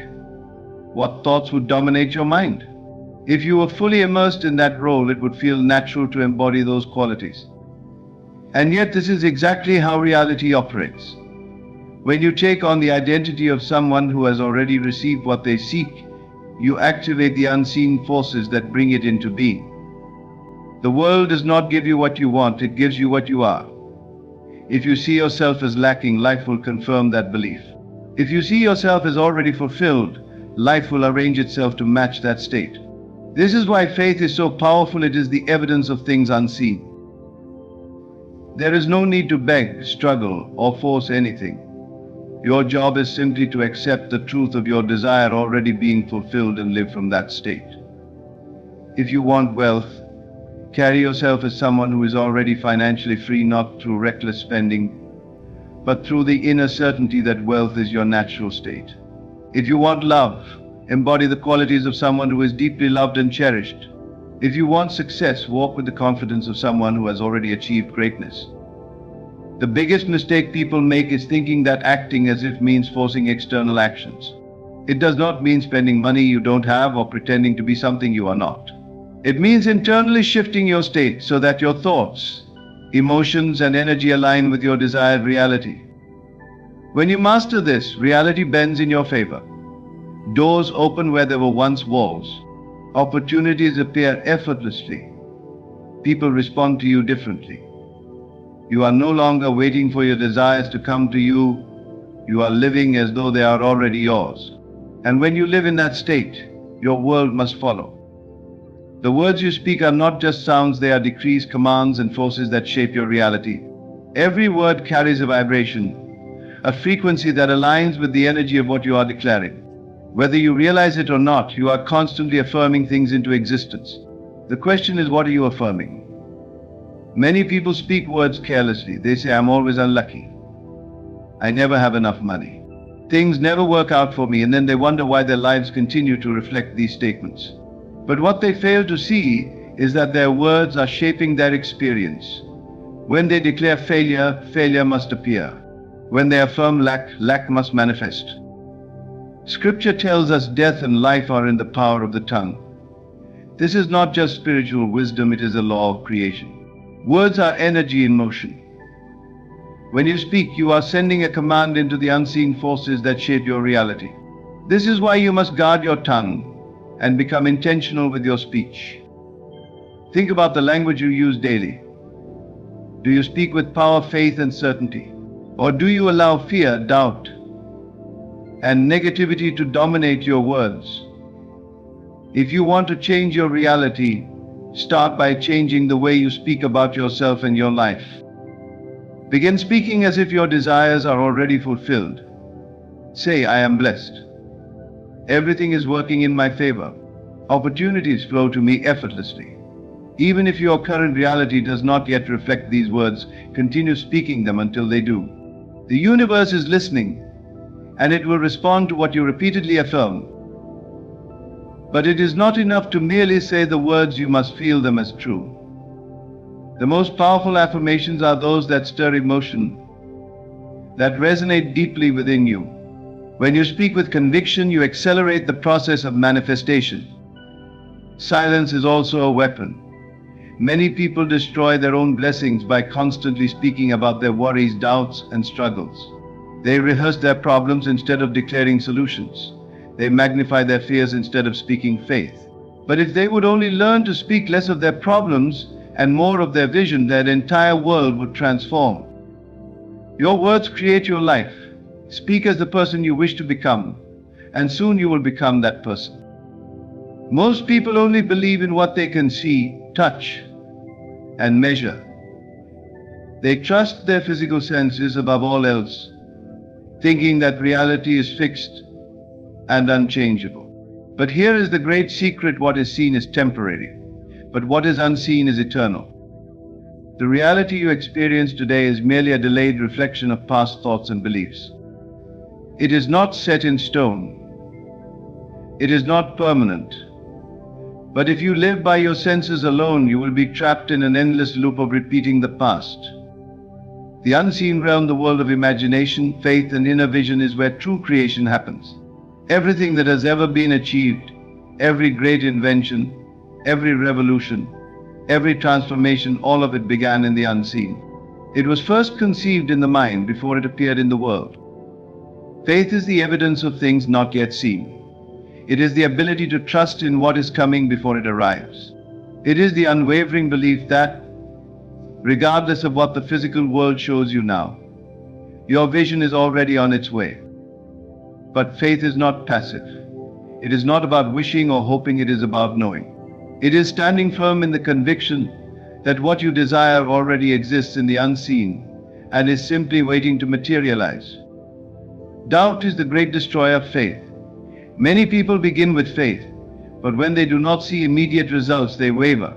What thoughts would dominate your mind? If you were fully immersed in that role, it would feel natural to embody those qualities. And yet this is exactly how reality operates. When you take on the identity of someone who has already received what they seek, you activate the unseen forces that bring it into being. The world does not give you what you want, it gives you what you are. If you see yourself as lacking, life will confirm that belief. If you see yourself as already fulfilled, life will arrange itself to match that state. This is why faith is so powerful. It is the evidence of things unseen. There is no need to beg, struggle, or force anything. Your job is simply to accept the truth of your desire already being fulfilled and live from that state. If you want wealth, carry yourself as someone who is already financially free, not through reckless spending, but through the inner certainty that wealth is your natural state. If you want love, embody the qualities of someone who is deeply loved and cherished. If you want success, walk with the confidence of someone who has already achieved greatness. The biggest mistake people make is thinking that acting as if means forcing external actions. It does not mean spending money you don't have or pretending to be something you are not. It means internally shifting your state so that your thoughts, emotions, and energy align with your desired reality. When you master this, reality bends in your favor. Doors open where there were once walls. Opportunities appear effortlessly. People respond to you differently. You are no longer waiting for your desires to come to you. You are living as though they are already yours. And when you live in that state, your world must follow. The words you speak are not just sounds, they are decrees, commands, and forces that shape your reality. Every word carries a vibration, a frequency that aligns with the energy of what you are declaring. Whether you realize it or not, you are constantly affirming things into existence. The question is, what are you affirming? Many people speak words carelessly. They say, I'm always unlucky. I never have enough money. Things never work out for me, and then they wonder why their lives continue to reflect these statements. But what they fail to see is that their words are shaping their experience. When they declare failure, failure must appear. When they affirm lack, lack must manifest. Scripture tells us death and life are in the power of the tongue. This is not just spiritual wisdom, it is a law of creation. Words are energy in motion. When you speak, you are sending a command into the unseen forces that shape your reality. This is why you must guard your tongue and become intentional with your speech. Think about the language you use daily. Do you speak with power, faith, and certainty? Or do you allow fear, doubt, and negativity to dominate your words? If you want to change your reality, start by changing the way you speak about yourself and your life. Begin speaking as if your desires are already fulfilled. Say, I am blessed. Everything is working in my favor. Opportunities flow to me effortlessly. Even if your current reality does not yet reflect these words, continue speaking them until they do. The universe is listening, and it will respond to what you repeatedly affirm. But it is not enough to merely say the words, you must feel them as true. The most powerful affirmations are those that stir emotion, that resonate deeply within you. When you speak with conviction, you accelerate the process of manifestation. Silence is also a weapon. Many people destroy their own blessings by constantly speaking about their worries, doubts, and struggles. They rehearse their problems instead of declaring solutions. They magnify their fears instead of speaking faith. But if they would only learn to speak less of their problems and more of their vision, their entire world would transform. Your words create your life. Speak as the person you wish to become, and soon you will become that person. Most people only believe in what they can see, touch, and measure. They trust their physical senses above all else, thinking that reality is fixed and unchangeable. But here is the great secret: what is seen is temporary, but what is unseen is eternal. The reality you experience today is merely a delayed reflection of past thoughts and beliefs. It is not set in stone. It is not permanent. But if you live by your senses alone, you will be trapped in an endless loop of repeating the past. The unseen realm, the world of imagination, faith, and inner vision, is where true creation happens. Everything that has ever been achieved, every great invention, every revolution, every transformation, all of it began in the unseen. It was first conceived in the mind before it appeared in the world. Faith is the evidence of things not yet seen. It is the ability to trust in what is coming before it arrives. It is the unwavering belief that, regardless of what the physical world shows you now, your vision is already on its way. But faith is not passive. It is not about wishing or hoping, it is about knowing. It is standing firm in the conviction that what you desire already exists in the unseen and is simply waiting to materialize. Doubt is the great destroyer of faith. Many people begin with faith, but when they do not see immediate results, they waver.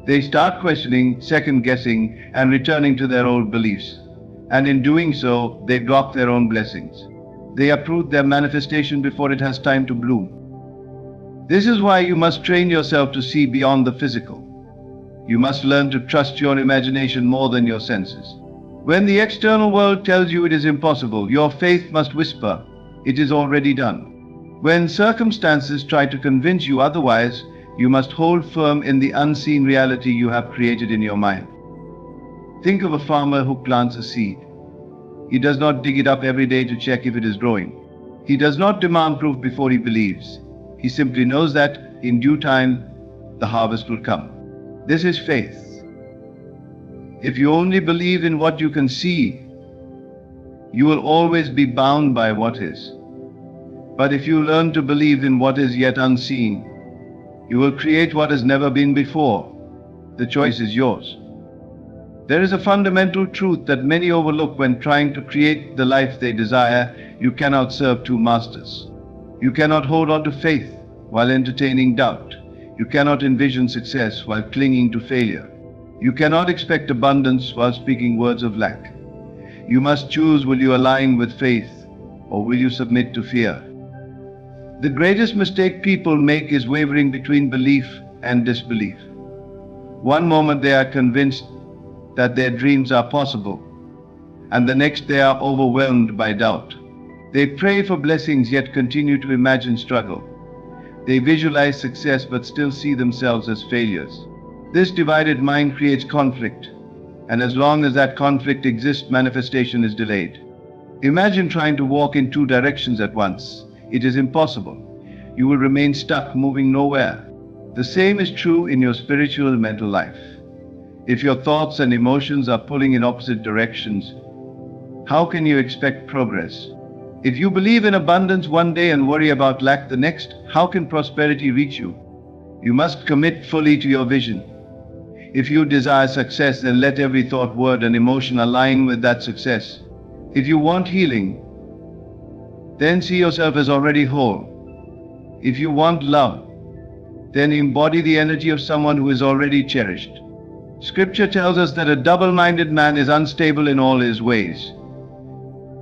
They start questioning, second-guessing, and returning to their old beliefs. And in doing so, they block their own blessings. They uproot their manifestation before it has time to bloom. This is why you must train yourself to see beyond the physical. You must learn to trust your imagination more than your senses. When the external world tells you it is impossible, your faith must whisper, it is already done. When circumstances try to convince you otherwise, you must hold firm in the unseen reality you have created in your mind. Think of a farmer who plants a seed. He does not dig it up every day to check if it is growing. He does not demand proof before he believes. He simply knows that, in due time, the harvest will come. This is faith. If you only believe in what you can see, you will always be bound by what is. But if you learn to believe in what is yet unseen, you will create what has never been before. The choice is yours. There is a fundamental truth that many overlook when trying to create the life they desire. You cannot serve two masters. You cannot hold on to faith while entertaining doubt. You cannot envision success while clinging to failure. You cannot expect abundance while speaking words of lack. You must choose: will you align with faith or will you submit to fear? The greatest mistake people make is wavering between belief and disbelief. One moment they are convinced that their dreams are possible, and the next they are overwhelmed by doubt. They pray for blessings yet continue to imagine struggle. They visualize success but still see themselves as failures. This divided mind creates conflict, and as long as that conflict exists, manifestation is delayed. Imagine trying to walk in two directions at once. It is impossible. You will remain stuck, moving nowhere. The same is true in your spiritual and mental life. If your thoughts and emotions are pulling in opposite directions, how can you expect progress? If you believe in abundance one day and worry about lack the next, how can prosperity reach you? You must commit fully to your vision. If you desire success, then let every thought, word, and emotion align with that success. If you want healing, then see yourself as already whole. If you want love, then embody the energy of someone who is already cherished. Scripture tells us that a double-minded man is unstable in all his ways.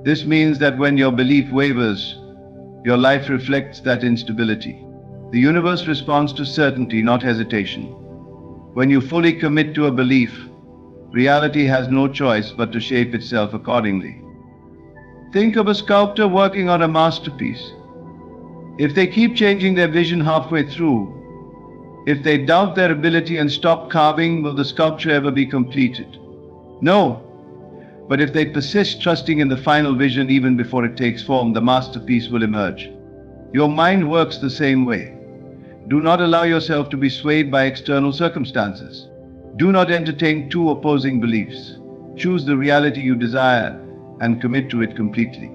This means that when your belief wavers, your life reflects that instability. The universe responds to certainty, not hesitation. When you fully commit to a belief, reality has no choice but to shape itself accordingly. Think of a sculptor working on a masterpiece. If they keep changing their vision halfway through, if they doubt their ability and stop carving, will the sculpture ever be completed? No. But if they persist trusting in the final vision even before it takes form, the masterpiece will emerge. Your mind works the same way. Do not allow yourself to be swayed by external circumstances. Do not entertain two opposing beliefs. Choose the reality you desire and commit to it completely.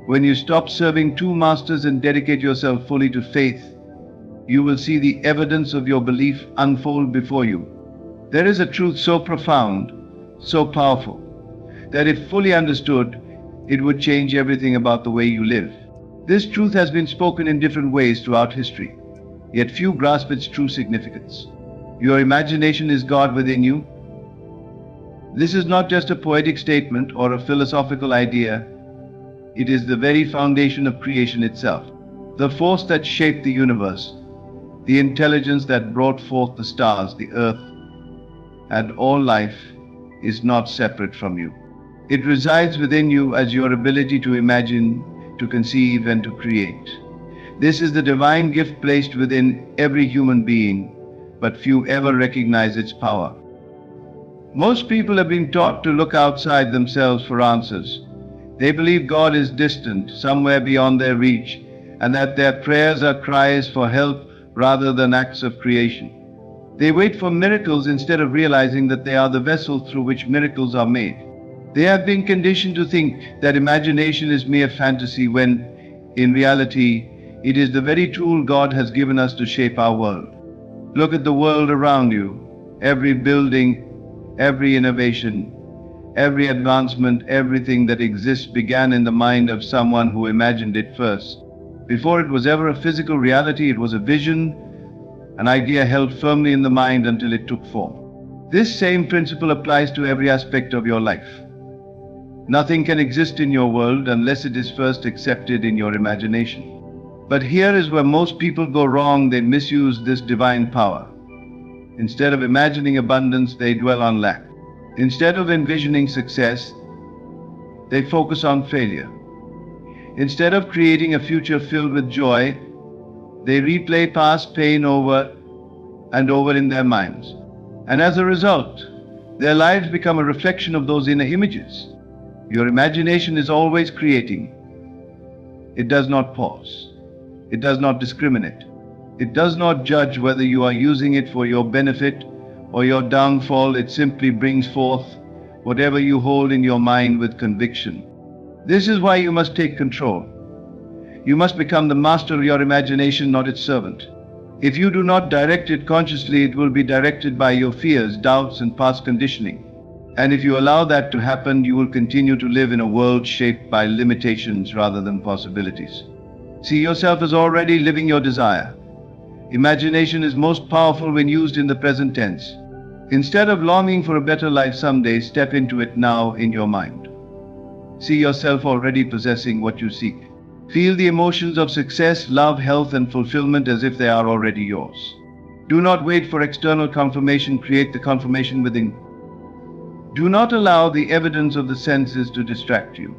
When you stop serving two masters and dedicate yourself fully to faith, you will see the evidence of your belief unfold before you. There is a truth so profound, so powerful, that if fully understood, it would change everything about the way you live. This truth has been spoken in different ways throughout history, yet few grasp its true significance. Your imagination is God within you. This is not just a poetic statement or a philosophical idea. It is the very foundation of creation itself, the force that shaped the universe, the intelligence that brought forth the stars, the earth, and all life is not separate from you. It resides within you as your ability to imagine, to conceive, and to create. This is the divine gift placed within every human being, but few ever recognize its power. Most people have been taught to look outside themselves for answers. They believe God is distant, somewhere beyond their reach, and that their prayers are cries for help rather than acts of creation. They wait for miracles instead of realizing that they are the vessel through which miracles are made. They have been conditioned to think that imagination is mere fantasy when, in reality, it is the very tool God has given us to shape our world. Look at the world around you. Every building, every innovation, every advancement, everything that exists began in the mind of someone who imagined it first. Before it was ever a physical reality, it was a vision, an idea held firmly in the mind until it took form. This same principle applies to every aspect of your life. Nothing can exist in your world unless it is first accepted in your imagination. But here is where most people go wrong. They misuse this divine power. Instead of imagining abundance, they dwell on lack. Instead of envisioning success, they focus on failure. Instead of creating a future filled with joy, they replay past pain over and over in their minds. And as a result, their lives become a reflection of those inner images. Your imagination is always creating. It does not pause. It does not discriminate. It does not judge whether you are using it for your benefit or your downfall. It simply brings forth whatever you hold in your mind with conviction. This is why you must take control. You must become the master of your imagination, not its servant. If you do not direct it consciously, it will be directed by your fears, doubts, and past conditioning. And if you allow that to happen, you will continue to live in a world shaped by limitations rather than possibilities. See yourself as already living your desire. Imagination is most powerful when used in the present tense. Instead of longing for a better life someday, step into it now in your mind. See yourself already possessing what you seek. Feel the emotions of success, love, health, and fulfillment as if they are already yours. Do not wait for external confirmation, create the confirmation within. Do not allow the evidence of the senses to distract you.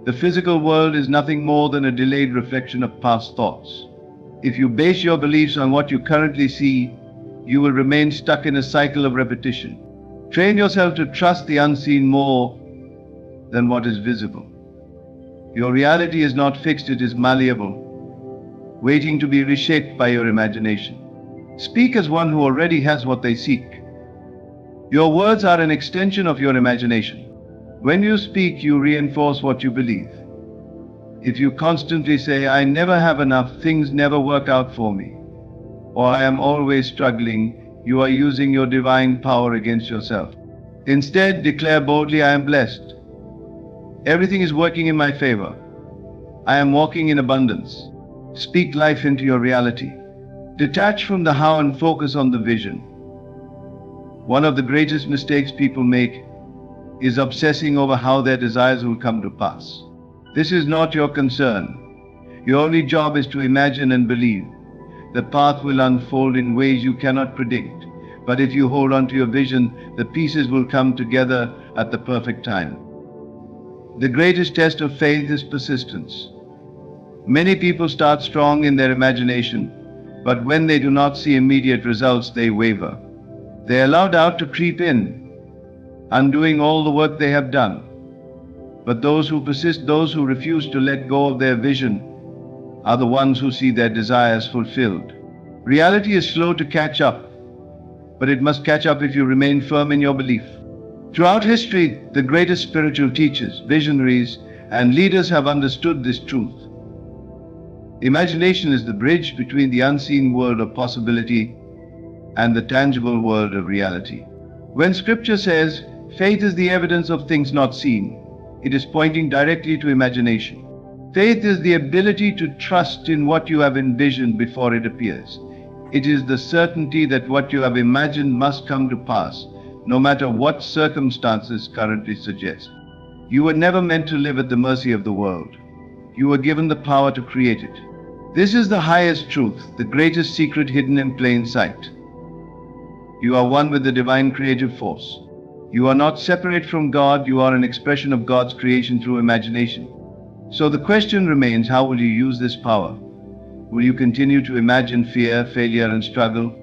The physical world is nothing more than a delayed reflection of past thoughts. If you base your beliefs on what you currently see, you will remain stuck in a cycle of repetition. Train yourself to trust the unseen more than what is visible. Your reality is not fixed, it is malleable, waiting to be reshaped by your imagination. Speak as one who already has what they seek. Your words are an extension of your imagination. When you speak, you reinforce what you believe. If you constantly say, "I never have enough, things never work out for me," or "I am always struggling," you are using your divine power against yourself. Instead, declare boldly, "I am blessed. Everything is working in my favor. I am walking in abundance." Speak life into your reality. Detach from the how and focus on the vision. One of the greatest mistakes people make is obsessing over how their desires will come to pass. This is not your concern. Your only job is to imagine and believe. the path will unfold in ways you cannot predict. But if you hold on to your vision, the pieces will come together at the perfect time. The greatest test of faith is persistence. Many people start strong in their imagination, but when they do not see immediate results, they waver. They allow doubt to creep in, undoing all the work they have done. But those who persist, those who refuse to let go of their vision, are the ones who see their desires fulfilled. Reality is slow to catch up, but it must catch up if you remain firm in your belief. Throughout history, the greatest spiritual teachers, visionaries, and leaders have understood this truth. Imagination is the bridge between the unseen world of possibility and the tangible world of reality. When scripture says, faith is the evidence of things not seen, it is pointing directly to imagination. Faith is the ability to trust in what you have envisioned before it appears. It is the certainty that what you have imagined must come to pass, no matter what circumstances currently suggest. You were never meant to live at the mercy of the world. You were given the power to create it. This is the highest truth, the greatest secret hidden in plain sight. You are one with the divine creative force. You are not separate from God, you are an expression of God's creation through imagination. So the question remains, how will you use this power? Will you continue to imagine fear, failure, and struggle?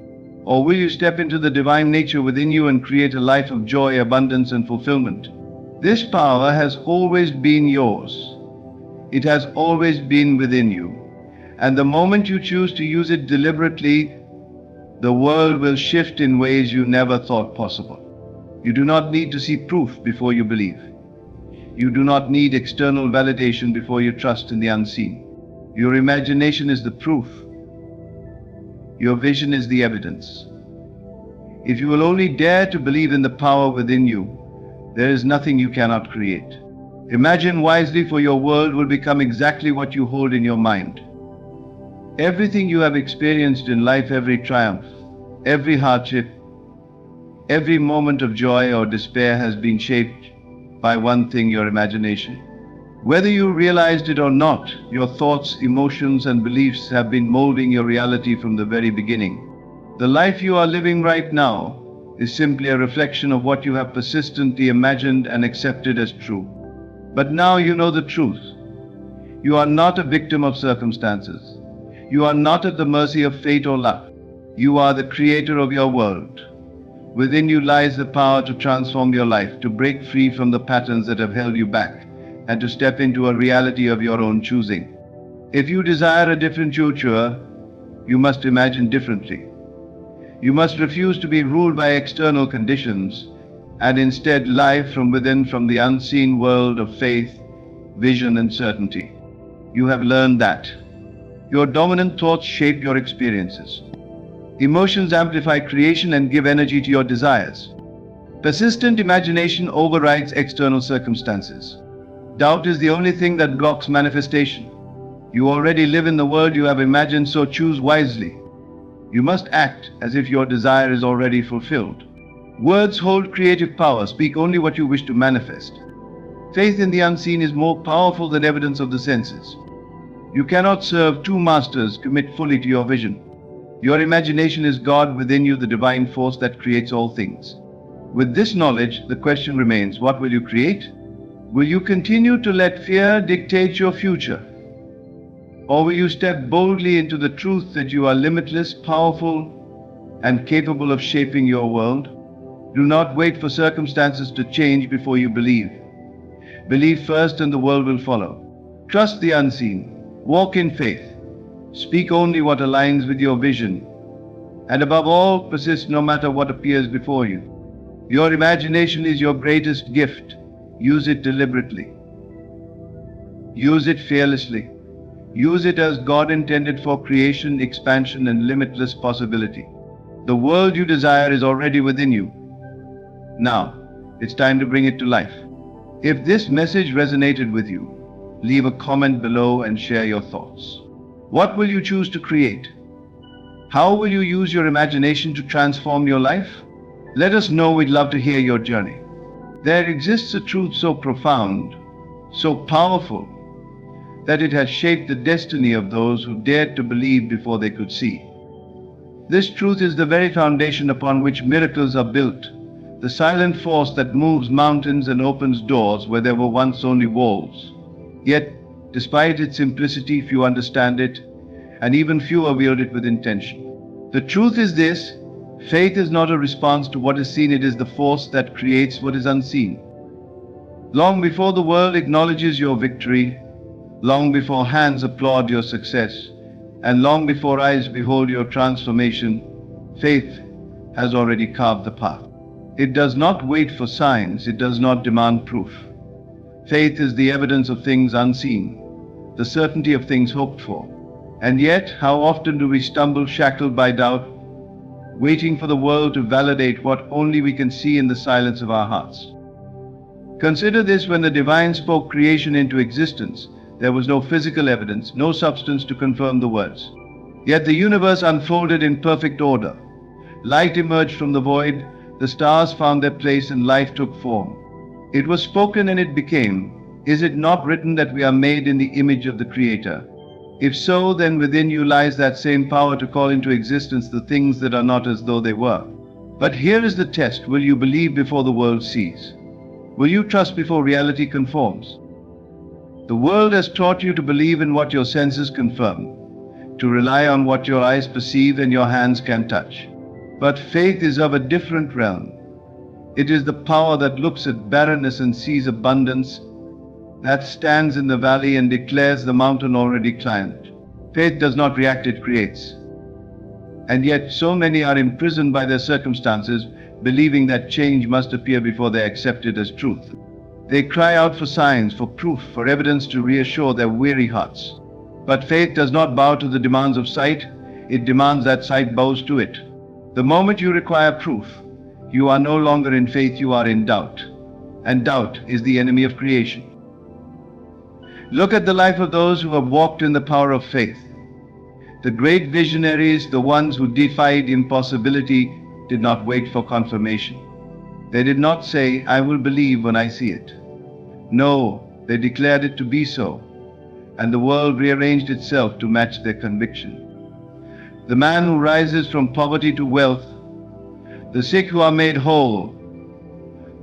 Or will you step into the divine nature within you and create a life of joy, abundance, and fulfillment? This power has always been yours. It has always been within you. And the moment you choose to use it deliberately, the world will shift in ways you never thought possible. You do not need to see proof before you believe. You do not need external validation before you trust in the unseen. Your imagination is the proof. Your vision is the evidence. If you will only dare to believe in the power within you, there is nothing you cannot create. Imagine wisely, for your world will become exactly what you hold in your mind. Everything you have experienced in life, every triumph, every hardship, every moment of joy or despair has been shaped by one thing, your imagination. Whether you realized it or not, your thoughts, emotions, and beliefs have been molding your reality from the very beginning. The life you are living right now is simply a reflection of what you have persistently imagined and accepted as true. But now you know the truth. You are not a victim of circumstances. You are not at the mercy of fate or luck. You are the creator of your world. Within you lies the power to transform your life, to break free from the patterns that have held you back, and to step into a reality of your own choosing. If you desire a different future, you must imagine differently. You must refuse to be ruled by external conditions, and instead live from within, from the unseen world of faith, vision, and certainty. You have learned that. Your dominant thoughts shape your experiences. Emotions amplify creation and give energy to your desires. Persistent imagination overrides external circumstances. Doubt is the only thing that blocks manifestation. You already live in the world you have imagined, so choose wisely. You must act as if your desire is already fulfilled. Words hold creative power. Speak only what you wish to manifest. Faith in the unseen is more powerful than evidence of the senses. You cannot serve two masters. Commit fully to your vision. Your imagination is God within you, the divine force that creates all things. With this knowledge, the question remains, what will you create? Will you continue to let fear dictate your future? Or will you step boldly into the truth that you are limitless, powerful, and capable of shaping your world? Do not wait for circumstances to change before you believe. Believe first and the world will follow. Trust the unseen. Walk in faith. Speak only what aligns with your vision. And above all, persist no matter what appears before you. Your imagination is your greatest gift. Use it deliberately. Use it fearlessly. Use it as God intended, for creation, expansion, and limitless possibility. The world you desire is already within you. Now, it's time to bring it to life. If this message resonated with you, leave a comment below and share your thoughts. What will you choose to create? How will you use your imagination to transform your life? Let us know. We'd love to hear your journey. There exists a truth so profound, so powerful, that it has shaped the destiny of those who dared to believe before they could see. This truth is the very foundation upon which miracles are built, the silent force that moves mountains and opens doors where there were once only walls. Yet, despite its simplicity, few understand it, and even fewer wield it with intention. The truth is this: faith is not a response to what is seen, it is the force that creates what is unseen. Long before the world acknowledges your victory, long before hands applaud your success, and long before eyes behold your transformation, faith has already carved the path. It does not wait for signs, it does not demand proof. Faith is the evidence of things unseen, the certainty of things hoped for. And yet, how often do we stumble shackled by doubt, waiting for the world to validate what only we can see in the silence of our hearts? Consider this: when the divine spoke creation into existence, there was no physical evidence, no substance to confirm the words. Yet the universe unfolded in perfect order. Light emerged from the void, the stars found their place, and life took form. It was spoken and it became. Is it not written that we are made in the image of the Creator? If so, then within you lies that same power to call into existence the things that are not as though they were. But here is the test: will you believe before the world sees? Will you trust before reality conforms? The world has taught you to believe in what your senses confirm, to rely on what your eyes perceive and your hands can touch. But faith is of a different realm. It is the power that looks at barrenness and sees abundance, that stands in the valley and declares the mountain already climbed. Faith does not react, it creates. And yet so many are imprisoned by their circumstances, believing that change must appear before they accept it as truth. They cry out for signs, for proof, for evidence to reassure their weary hearts. But faith does not bow to the demands of sight, it demands that sight bows to it. The moment you require proof, you are no longer in faith, you are in doubt. And doubt is the enemy of creation. Look at the life of those who have walked in the power of faith. The great visionaries, the ones who defied impossibility, did not wait for confirmation. They did not say, "I will believe when I see it." No, they declared it to be so, and the world rearranged itself to match their conviction. The man who rises from poverty to wealth, the sick who are made whole,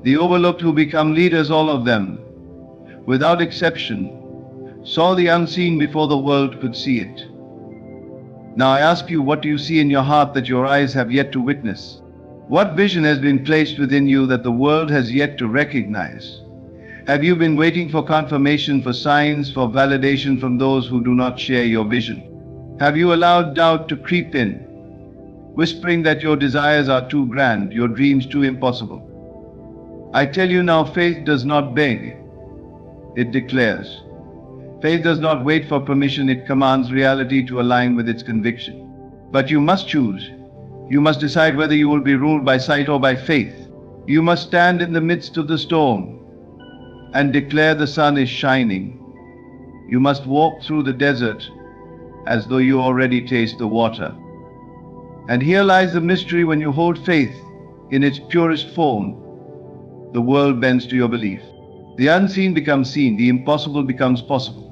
the overlooked who become leaders, all of them, without exception, saw the unseen before the world could see it. Now I ask you, what do you see in your heart that your eyes have yet to witness? What vision has been placed within you that the world has yet to recognize? Have you been waiting for confirmation, for signs, for validation from those who do not share your vision? Have you allowed doubt to creep in, whispering that your desires are too grand, your dreams too impossible? I tell you now, faith does not beg, it declares. Faith does not wait for permission, it commands reality to align with its conviction. But you must choose. You must decide whether you will be ruled by sight or by faith. You must stand in the midst of the storm and declare the sun is shining. You must walk through the desert as though you already taste the water. And here lies the mystery: when you hold faith in its purest form, the world bends to your belief. The unseen becomes seen, the impossible becomes possible.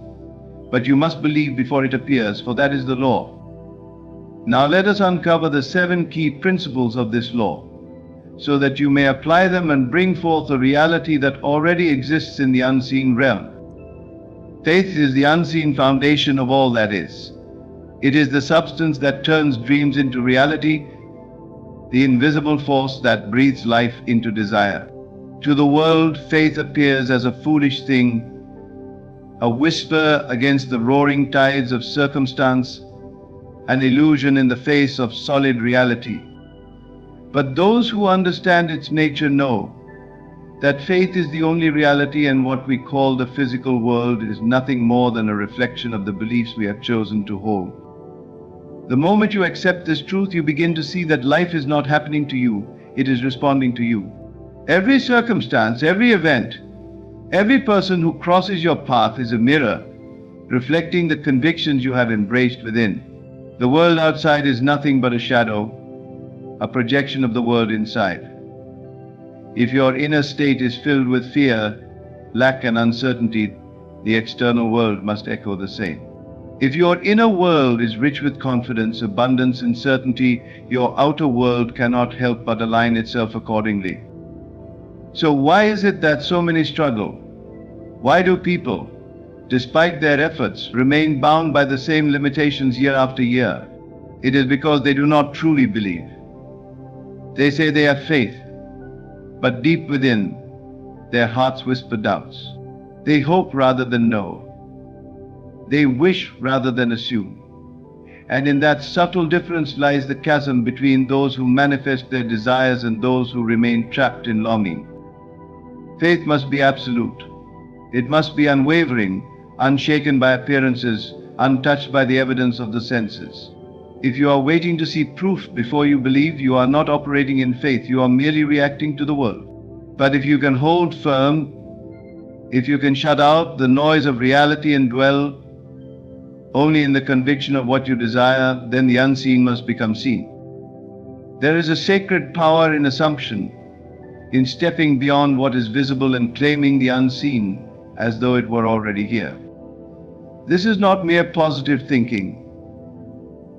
But you must believe before it appears, for that is the law. Now let us uncover the 7 key principles of this law, so that you may apply them and bring forth a reality that already exists in the unseen realm. Faith is the unseen foundation of all that is. It is the substance that turns dreams into reality, the invisible force that breathes life into desire. To the world, faith appears as a foolish thing, a whisper against the roaring tides of circumstance, an illusion in the face of solid reality. But those who understand its nature know that faith is the only reality, and what we call the physical world is nothing more than a reflection of the beliefs we have chosen to hold. The moment you accept this truth, you begin to see that life is not happening to you, it is responding to you. Every circumstance, every event, every person who crosses your path is a mirror, reflecting the convictions you have embraced within. The world outside is nothing but a shadow, a projection of the world inside. If your inner state is filled with fear, lack, and uncertainty, the external world must echo the same. If your inner world is rich with confidence, abundance, and certainty, your outer world cannot help but align itself accordingly. So why is it that so many struggle? Why do people, despite their efforts, remain bound by the same limitations year after year? It is because they do not truly believe. They say they have faith, but deep within, their hearts whisper doubts. They hope rather than know. They wish rather than assume. And in that subtle difference lies the chasm between those who manifest their desires and those who remain trapped in longing. Faith must be absolute. It must be unwavering, unshaken by appearances, untouched by the evidence of the senses. If you are waiting to see proof before you believe, you are not operating in faith, you are merely reacting to the world. But if you can hold firm, if you can shut out the noise of reality and dwell only in the conviction of what you desire, then the unseen must become seen. There is a sacred power in assumption, in stepping beyond what is visible and claiming the unseen as though it were already here. This is not mere positive thinking.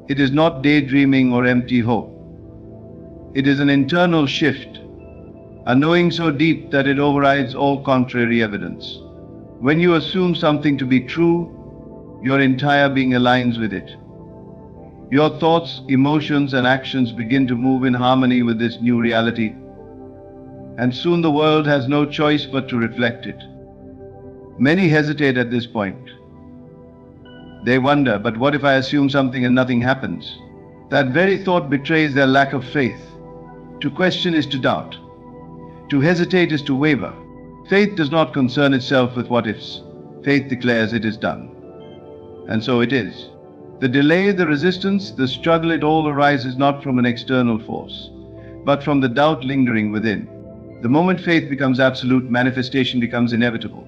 It is not daydreaming or empty hope. It is an internal shift, a knowing so deep that it overrides all contrary evidence. When you assume something to be true, your entire being aligns with it. Your thoughts, emotions, and actions begin to move in harmony with this new reality, and soon the world has no choice but to reflect it. Many hesitate at this point. They wonder, but what if I assume something and nothing happens? That very thought betrays their lack of faith. To question is to doubt. To hesitate is to waver. Faith does not concern itself with what ifs. Faith declares it is done. And so it is. The delay, the resistance, the struggle, it all arises not from an external force, but from the doubt lingering within. The moment faith becomes absolute, manifestation becomes inevitable.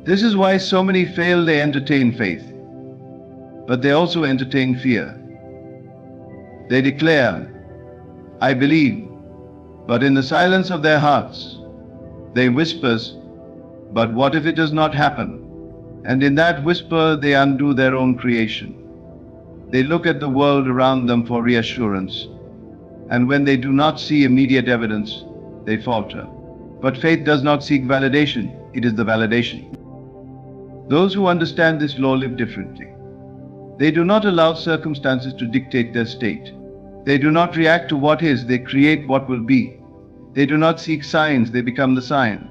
This is why so many fail. They entertain faith, but they also entertain fear. They declare, I believe, but in the silence of their hearts, they whispers, but what if it does not happen? And in that whisper, they undo their own creation. They look at the world around them for reassurance, and when they do not see immediate evidence, they falter. But faith does not seek validation, it is the validation. Those who understand this law live differently. They do not allow circumstances to dictate their state. They do not react to what is, they create what will be. They do not seek signs, they become the sign.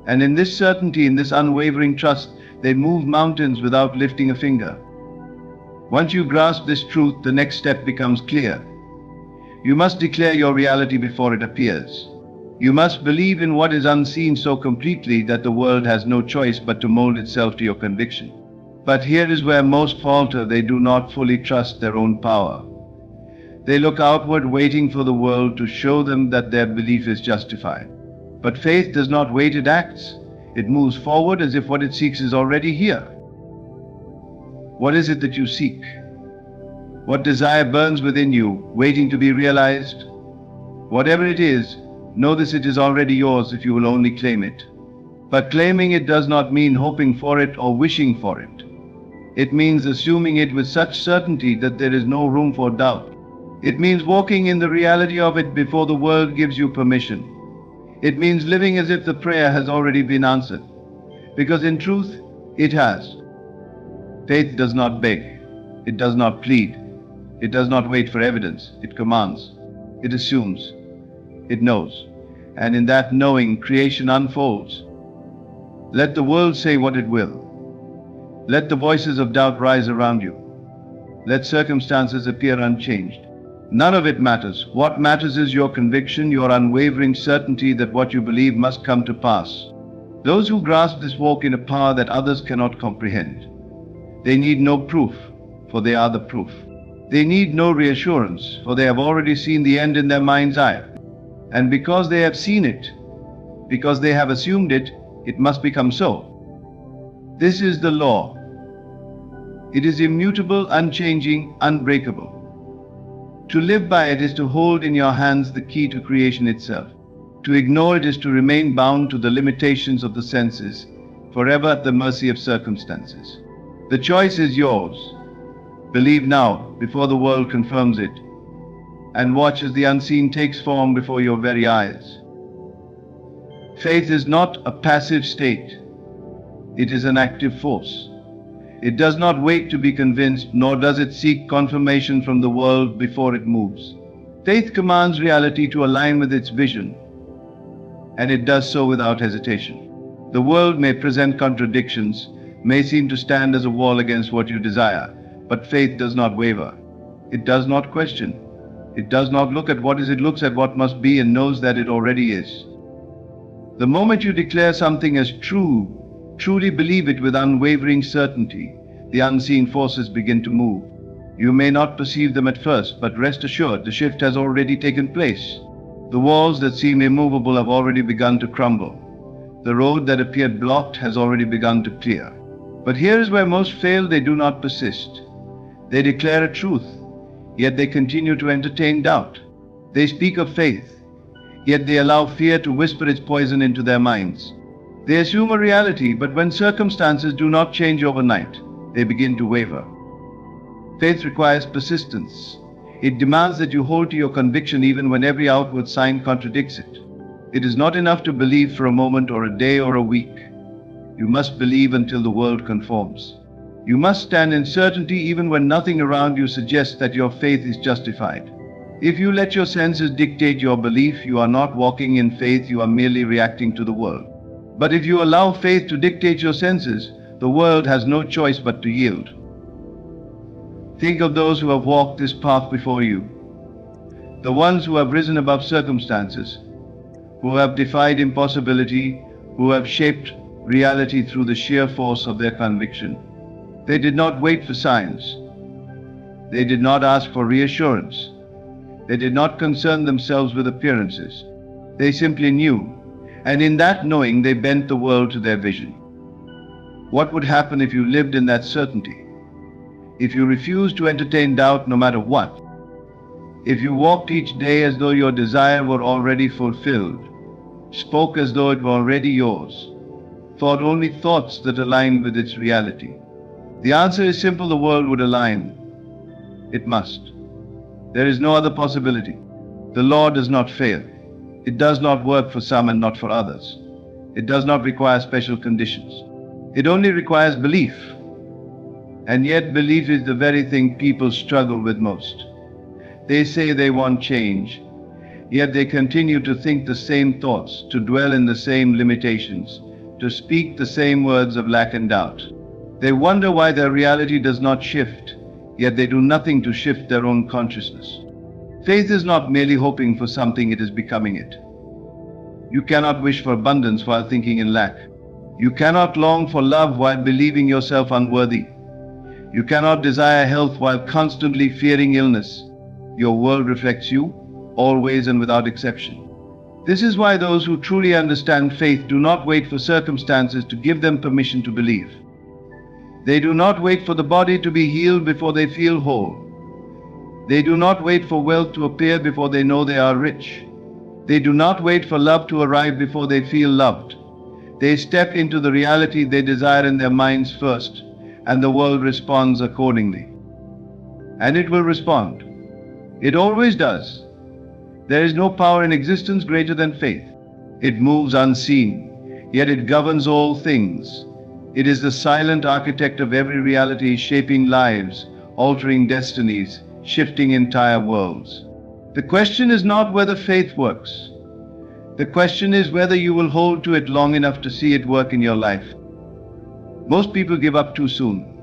And in this certainty, in this unwavering trust, they move mountains without lifting a finger. Once you grasp this truth, the next step becomes clear. You must declare your reality before it appears. You must believe in what is unseen so completely that the world has no choice but to mold itself to your conviction. But here is where most falter. They do not fully trust their own power. They look outward, waiting for the world to show them that their belief is justified. But faith does not wait, it acts. It moves forward as if what it seeks is already here. What is it that you seek? What desire burns within you, waiting to be realized? Whatever it is, know this: it is already yours if you will only claim it. But claiming it does not mean hoping for it or wishing for it. It means assuming it with such certainty that there is no room for doubt. It means walking in the reality of it before the world gives you permission. It means living as if the prayer has already been answered, because in truth, it has. Faith does not beg, it does not plead, it does not wait for evidence, it commands, it assumes, it knows, and in that knowing, creation unfolds. Let the world say what it will. Let the voices of doubt rise around you. Let circumstances appear unchanged. None of it matters. What matters is your conviction, your unwavering certainty that what you believe must come to pass. Those who grasp this walk in a power that others cannot comprehend. They need no proof, for they are the proof. They need no reassurance, for they have already seen the end in their mind's eye. And because they have seen it, because they have assumed it, it must become so. This is the law. It is immutable, unchanging, unbreakable. To live by it is to hold in your hands the key to creation itself. To ignore it is to remain bound to the limitations of the senses, forever at the mercy of circumstances. The choice is yours. Believe now, before the world confirms it, and watch as the unseen takes form before your very eyes. Faith is not a passive state. It is an active force. It does not wait to be convinced, nor does it seek confirmation from the world before it moves. Faith commands reality to align with its vision, and it does so without hesitation. The world may present contradictions, may seem to stand as a wall against what you desire, but faith does not waver. It does not question. It does not look at what is, it looks at what must be and knows that it already is. The moment you declare something as true, truly believe it with unwavering certainty, the unseen forces begin to move. You may not perceive them at first, but rest assured the shift has already taken place. The walls that seem immovable have already begun to crumble. The road that appeared blocked has already begun to clear. But here is where most fail: they do not persist. They declare a truth, yet they continue to entertain doubt. They speak of faith, yet they allow fear to whisper its poison into their minds. They assume a reality, but when circumstances do not change overnight, they begin to waver. Faith requires persistence. It demands that you hold to your conviction even when every outward sign contradicts it. It is not enough to believe for a moment or a day or a week. You must believe until the world conforms. You must stand in certainty even when nothing around you suggests that your faith is justified. If you let your senses dictate your belief, you are not walking in faith, you are merely reacting to the world. But if you allow faith to dictate your senses, the world has no choice but to yield. Think of those who have walked this path before you, the ones who have risen above circumstances, who have defied impossibility, who have shaped reality through the sheer force of their conviction. They did not wait for signs. They did not ask for reassurance. They did not concern themselves with appearances. They simply knew, and in that knowing they bent the world to their vision. What would happen if you lived in that certainty? If you refused to entertain doubt no matter what? If you walked each day as though your desire were already fulfilled, spoke as though it were already yours, thought only thoughts that aligned with its reality? The answer is simple: the world would align. It must. There is no other possibility. The law does not fail. It does not work for some and not for others. It does not require special conditions. It only requires belief. And yet belief is the very thing people struggle with most. They say they want change, yet they continue to think the same thoughts, to dwell in the same limitations, to speak the same words of lack and doubt. They wonder why their reality does not shift, yet they do nothing to shift their own consciousness. Faith is not merely hoping for something, it is becoming it. You cannot wish for abundance while thinking in lack. You cannot long for love while believing yourself unworthy. You cannot desire health while constantly fearing illness. Your world reflects you, always and without exception. This is why those who truly understand faith do not wait for circumstances to give them permission to believe. They do not wait for the body to be healed before they feel whole. They do not wait for wealth to appear before they know they are rich. They do not wait for love to arrive before they feel loved. They step into the reality they desire in their minds first, and the world responds accordingly. And it will respond. It always does. There is no power in existence greater than faith. It moves unseen, yet it governs all things. It is the silent architect of every reality, shaping lives, altering destinies, shifting entire worlds. The question is not whether faith works. The question is whether you will hold to it long enough to see it work in your life. Most people give up too soon.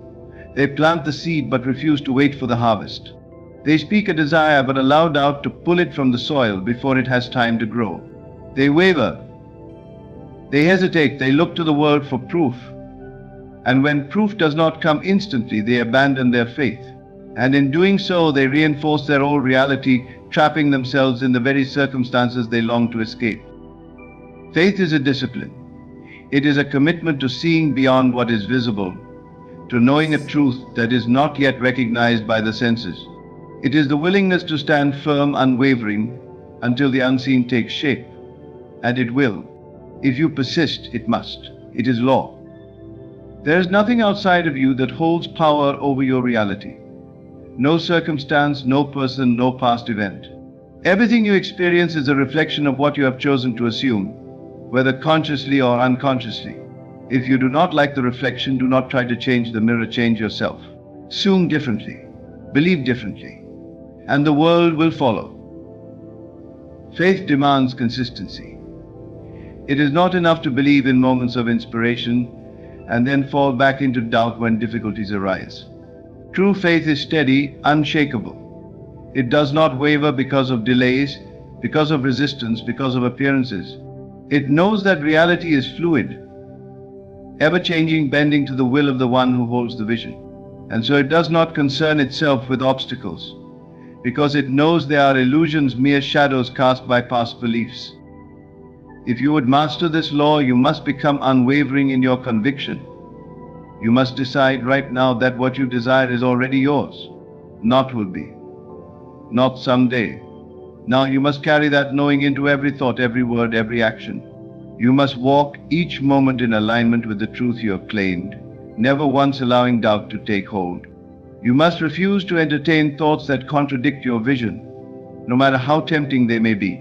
They plant the seed but refuse to wait for the harvest. They speak a desire but allow doubt to pull it from the soil before it has time to grow. They waver. They hesitate. They look to the world for proof. And when proof does not come instantly, they abandon their faith. And in doing so, they reinforce their old reality, trapping themselves in the very circumstances they long to escape. Faith is a discipline. It is a commitment to seeing beyond what is visible, to knowing a truth that is not yet recognized by the senses. It is the willingness to stand firm, unwavering, until the unseen takes shape. And it will. If you persist, it must. It is law. There is nothing outside of you that holds power over your reality. No circumstance, no person, no past event. Everything you experience is a reflection of what you have chosen to assume, whether consciously or unconsciously. If you do not like the reflection, do not try to change the mirror, change yourself. Assume differently, believe differently, and the world will follow. Faith demands consistency. It is not enough to believe in moments of inspiration and then fall back into doubt when difficulties arise. True faith is steady, unshakable. It does not waver because of delays, because of resistance, because of appearances. It knows that reality is fluid, ever-changing, bending to the will of the one who holds the vision. And so it does not concern itself with obstacles, because it knows they are illusions, mere shadows cast by past beliefs. If you would master this law, you must become unwavering in your conviction. You must decide right now that what you desire is already yours, not will be, not someday. Now you must carry that knowing into every thought, every word, every action. You must walk each moment in alignment with the truth you have claimed, never once allowing doubt to take hold. You must refuse to entertain thoughts that contradict your vision, no matter how tempting they may be.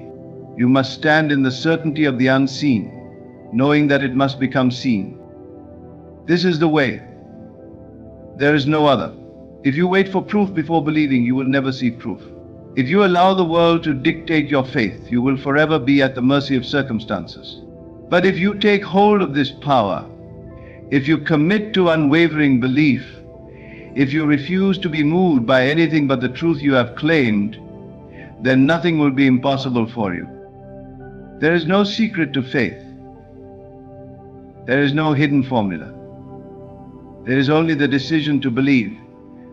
You must stand in the certainty of the unseen, knowing that it must become seen. This is the way. There is no other. If you wait for proof before believing, you will never see proof. If you allow the world to dictate your faith, you will forever be at the mercy of circumstances. But if you take hold of this power, if you commit to unwavering belief, if you refuse to be moved by anything but the truth you have claimed, then nothing will be impossible for you. There is no secret to faith. There is no hidden formula. There is only the decision to believe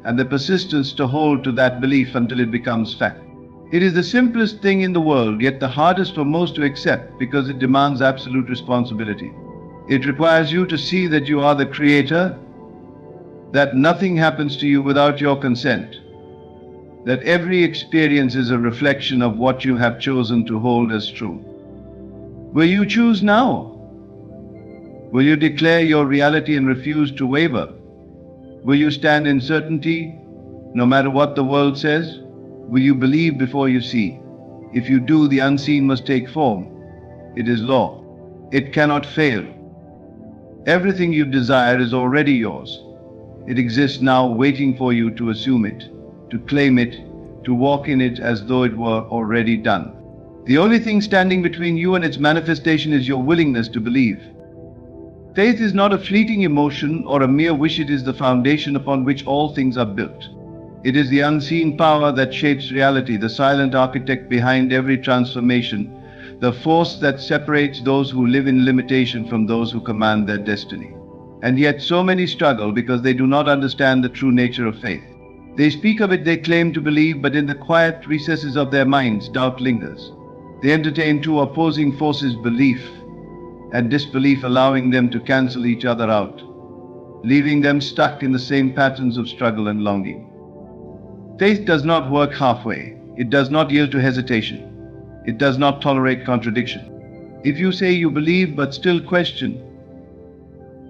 and the persistence to hold to that belief until it becomes fact. It is the simplest thing in the world, yet the hardest for most to accept because it demands absolute responsibility. It requires you to see that you are the creator, that nothing happens to you without your consent, that every experience is a reflection of what you have chosen to hold as true. Will you choose now? Will you declare your reality and refuse to waver? Will you stand in certainty, no matter what the world says? Will you believe before you see? If you do, the unseen must take form. It is law. It cannot fail. Everything you desire is already yours. It exists now, waiting for you to assume it, to claim it, to walk in it as though it were already done. The only thing standing between you and its manifestation is your willingness to believe. Faith is not a fleeting emotion or a mere wish. It is the foundation upon which all things are built. It is the unseen power that shapes reality, the silent architect behind every transformation, the force that separates those who live in limitation from those who command their destiny. And yet so many struggle because they do not understand the true nature of faith. They speak of it, they claim to believe, but in the quiet recesses of their minds, doubt lingers. They entertain two opposing forces, belief and disbelief, allowing them to cancel each other out, leaving them stuck in the same patterns of struggle and longing. Faith does not work halfway. It does not yield to hesitation. It does not tolerate contradiction. If you say you believe but still question,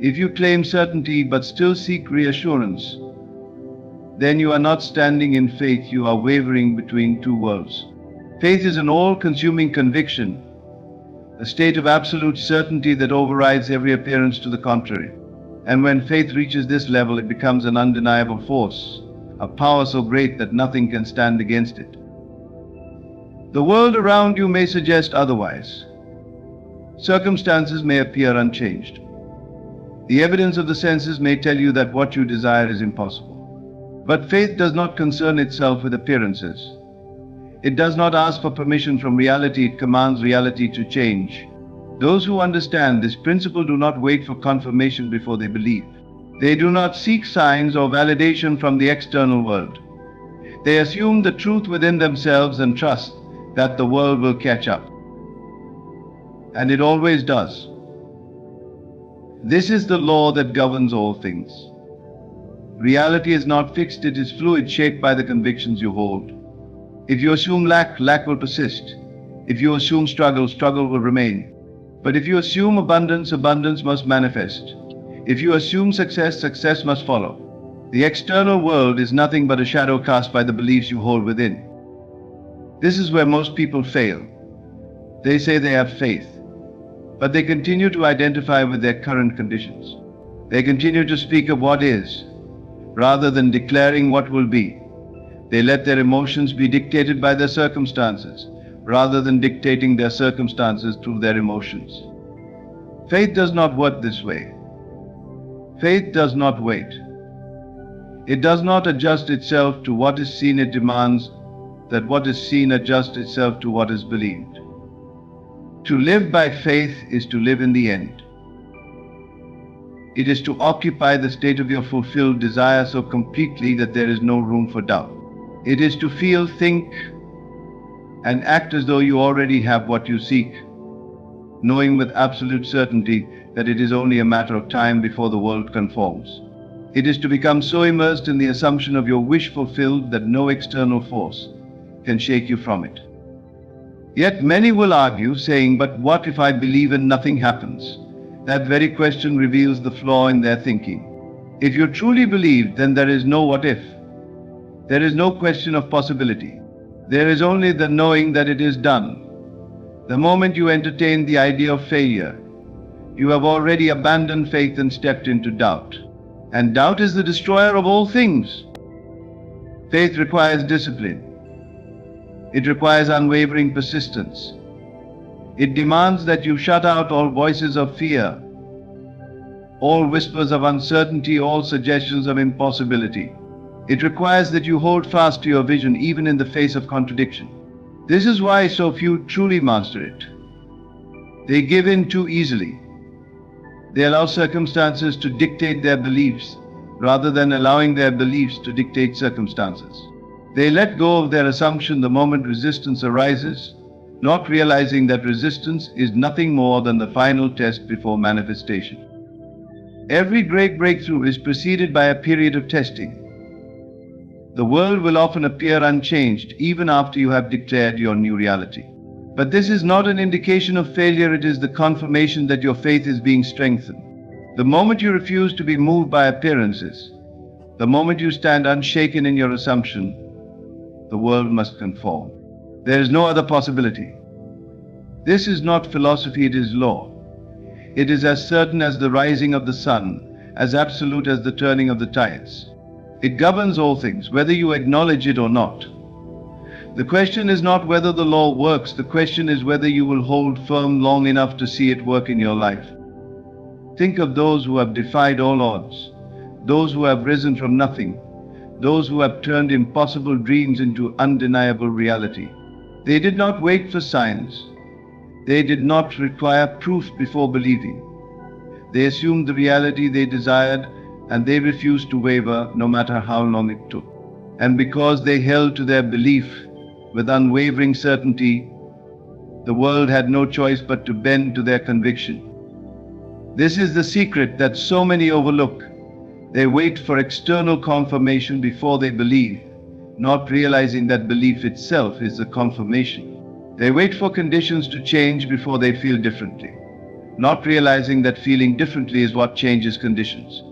if you claim certainty but still seek reassurance, then you are not standing in faith, you are wavering between two worlds. Faith is an all-consuming conviction, a state of absolute certainty that overrides every appearance to the contrary. And when faith reaches this level, it becomes an undeniable force, a power so great that nothing can stand against it. The world around you may suggest otherwise. Circumstances may appear unchanged. The evidence of the senses may tell you that what you desire is impossible. But faith does not concern itself with appearances. It does not ask for permission from reality, it commands reality to change. Those who understand this principle do not wait for confirmation before they believe. They do not seek signs or validation from the external world. They assume the truth within themselves and trust that the world will catch up. And it always does. This is the law that governs all things. Reality is not fixed, it is fluid, shaped by the convictions you hold. If you assume lack, lack will persist. If you assume struggle, struggle will remain. But if you assume abundance, abundance must manifest. If you assume success, success must follow. The external world is nothing but a shadow cast by the beliefs you hold within. This is where most people fail. They say they have faith, but they continue to identify with their current conditions. They continue to speak of what is, rather than declaring what will be. They let their emotions be dictated by their circumstances, rather than dictating their circumstances through their emotions. Faith does not work this way. Faith does not wait. It does not adjust itself to what is seen. It demands that what is seen adjust itself to what is believed. To live by faith is to live in the end. It is to occupy the state of your fulfilled desire so completely that there is no room for doubt. It is to feel, think, and act as though you already have what you seek, knowing with absolute certainty that it is only a matter of time before the world conforms. It is to become so immersed in the assumption of your wish fulfilled that no external force can shake you from it. Yet many will argue, saying, but what if I believe and nothing happens? That very question reveals the flaw in their thinking. If you truly believe, then there is no what if. There is no question of possibility. There is only the knowing that it is done. The moment you entertain the idea of failure, you have already abandoned faith and stepped into doubt. And doubt is the destroyer of all things. Faith requires discipline. It requires unwavering persistence. It demands that you shut out all voices of fear, all whispers of uncertainty, all suggestions of impossibility. It requires that you hold fast to your vision even in the face of contradiction. This is why so few truly master it. They give in too easily. They allow circumstances to dictate their beliefs rather than allowing their beliefs to dictate circumstances. They let go of their assumption the moment resistance arises, not realizing that resistance is nothing more than the final test before manifestation. Every great breakthrough is preceded by a period of testing. The world will often appear unchanged even after you have declared your new reality. But this is not an indication of failure, it is the confirmation that your faith is being strengthened. The moment you refuse to be moved by appearances, the moment you stand unshaken in your assumption, the world must conform. There is no other possibility. This is not philosophy, it is law. It is as certain as the rising of the sun, as absolute as the turning of the tides. It governs all things, whether you acknowledge it or not. The question is not whether the law works, the question is whether you will hold firm long enough to see it work in your life. Think of those who have defied all odds, those who have risen from nothing, those who have turned impossible dreams into undeniable reality. They did not wait for signs. They did not require proof before believing. They assumed the reality they desired, and they refused to waver no matter how long it took. And because they held to their belief with unwavering certainty, the world had no choice but to bend to their conviction. This is the secret that so many overlook. They wait for external confirmation before they believe, not realizing that belief itself is the confirmation. They wait for conditions to change before they feel differently, not realizing that feeling differently is what changes conditions.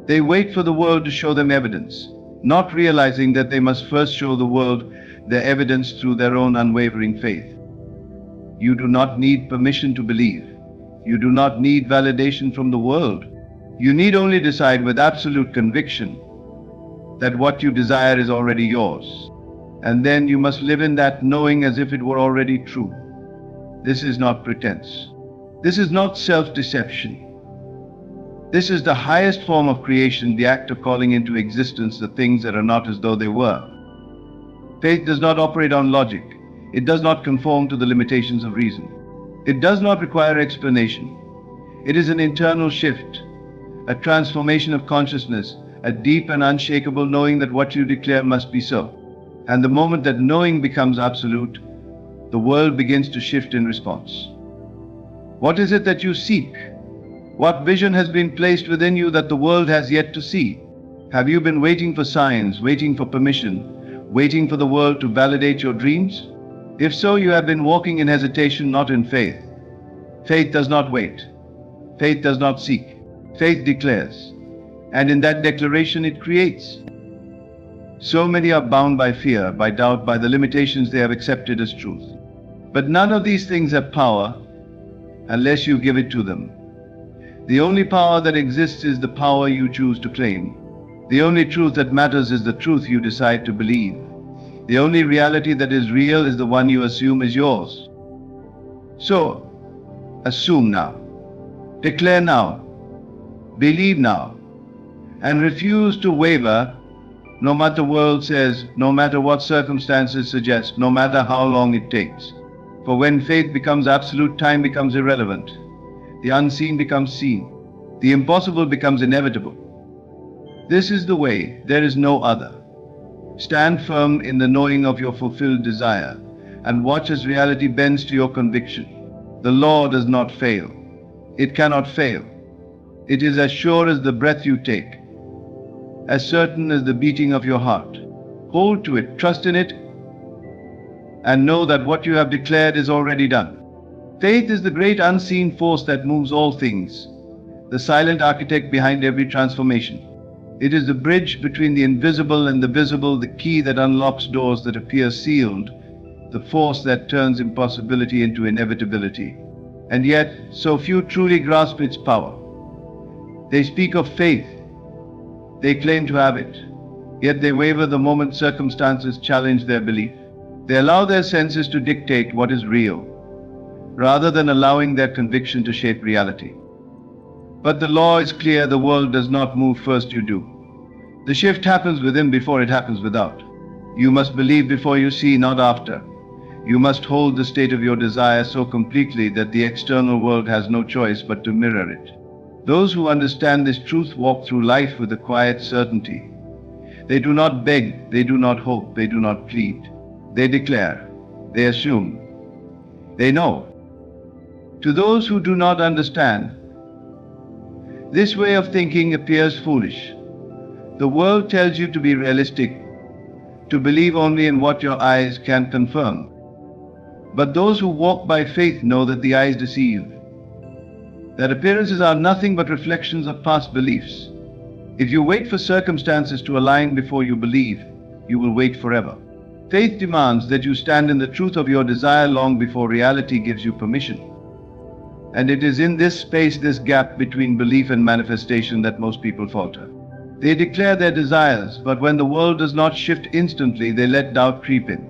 They wait for the world to show them evidence, not realizing that they must first show the world their evidence through their own unwavering faith. You do not need permission to believe. You do not need validation from the world. You need only decide with absolute conviction that what you desire is already yours. And then you must live in that knowing as if it were already true. This is not pretense. This is not self-deception. This is the highest form of creation, the act of calling into existence the things that are not as though they were. Faith does not operate on logic. It does not conform to the limitations of reason. It does not require explanation. It is an internal shift, a transformation of consciousness, a deep and unshakable knowing that what you declare must be so. And the moment that knowing becomes absolute, the world begins to shift in response. What is it that you seek? What vision has been placed within you that the world has yet to see? Have you been waiting for signs, waiting for permission, waiting for the world to validate your dreams? If so, you have been walking in hesitation, not in faith. Faith does not wait. Faith does not seek. Faith declares, and in that declaration it creates. So many are bound by fear, by doubt, by the limitations they have accepted as truth. But none of these things have power unless you give it to them. The only power that exists is the power you choose to claim. The only truth that matters is the truth you decide to believe. The only reality that is real is the one you assume is yours. So, assume now, declare now, believe now, and refuse to waver no matter what the world says, no matter what circumstances suggest, no matter how long it takes. For when faith becomes absolute, time becomes irrelevant. The unseen becomes seen. The impossible becomes inevitable. This is the way, there is no other. Stand firm in the knowing of your fulfilled desire, and watch as reality bends to your conviction. The law does not fail. It cannot fail. It is as sure as the breath you take, as certain as the beating of your heart. Hold to it, trust in it, and know that what you have declared is already done. Faith is the great unseen force that moves all things, the silent architect behind every transformation. It is the bridge between the invisible and the visible, the key that unlocks doors that appear sealed, the force that turns impossibility into inevitability. And yet, so few truly grasp its power. They speak of faith. They claim to have it. Yet they waver the moment circumstances challenge their belief. They allow their senses to dictate what is real, rather than allowing their conviction to shape reality. But the law is clear, the world does not move first you do. The shift happens within before it happens without. You must believe before you see, not after. You must hold the state of your desire so completely that the external world has no choice but to mirror it. Those who understand this truth walk through life with a quiet certainty. They do not beg, they do not hope, they do not plead. They declare, they assume, they know. To those who do not understand, this way of thinking appears foolish. The world tells you to be realistic, to believe only in what your eyes can confirm. But those who walk by faith know that the eyes deceive, that appearances are nothing but reflections of past beliefs. If you wait for circumstances to align before you believe, you will wait forever. Faith demands that you stand in the truth of your desire long before reality gives you permission. And it is in this space, this gap between belief and manifestation, that most people falter. They declare their desires, but when the world does not shift instantly, they let doubt creep in.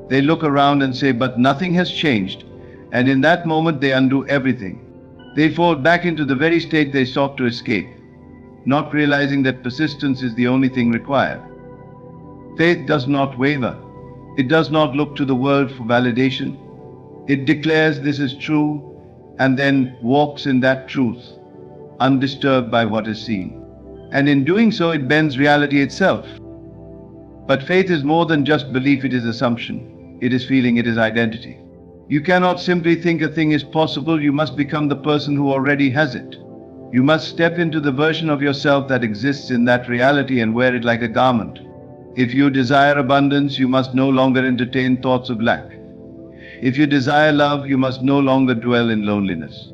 They look around and say, but nothing has changed, and in that moment they undo everything. They fall back into the very state they sought to escape, not realizing that persistence is the only thing required. Faith does not waver. It does not look to the world for validation. It declares this is true, and then walks in that truth, undisturbed by what is seen. And in doing so, it bends reality itself. But faith is more than just belief, it is assumption. It is feeling, it is identity. You cannot simply think a thing is possible, you must become the person who already has it. You must step into the version of yourself that exists in that reality and wear it like a garment. If you desire abundance, you must no longer entertain thoughts of lack. If you desire love, you must no longer dwell in loneliness.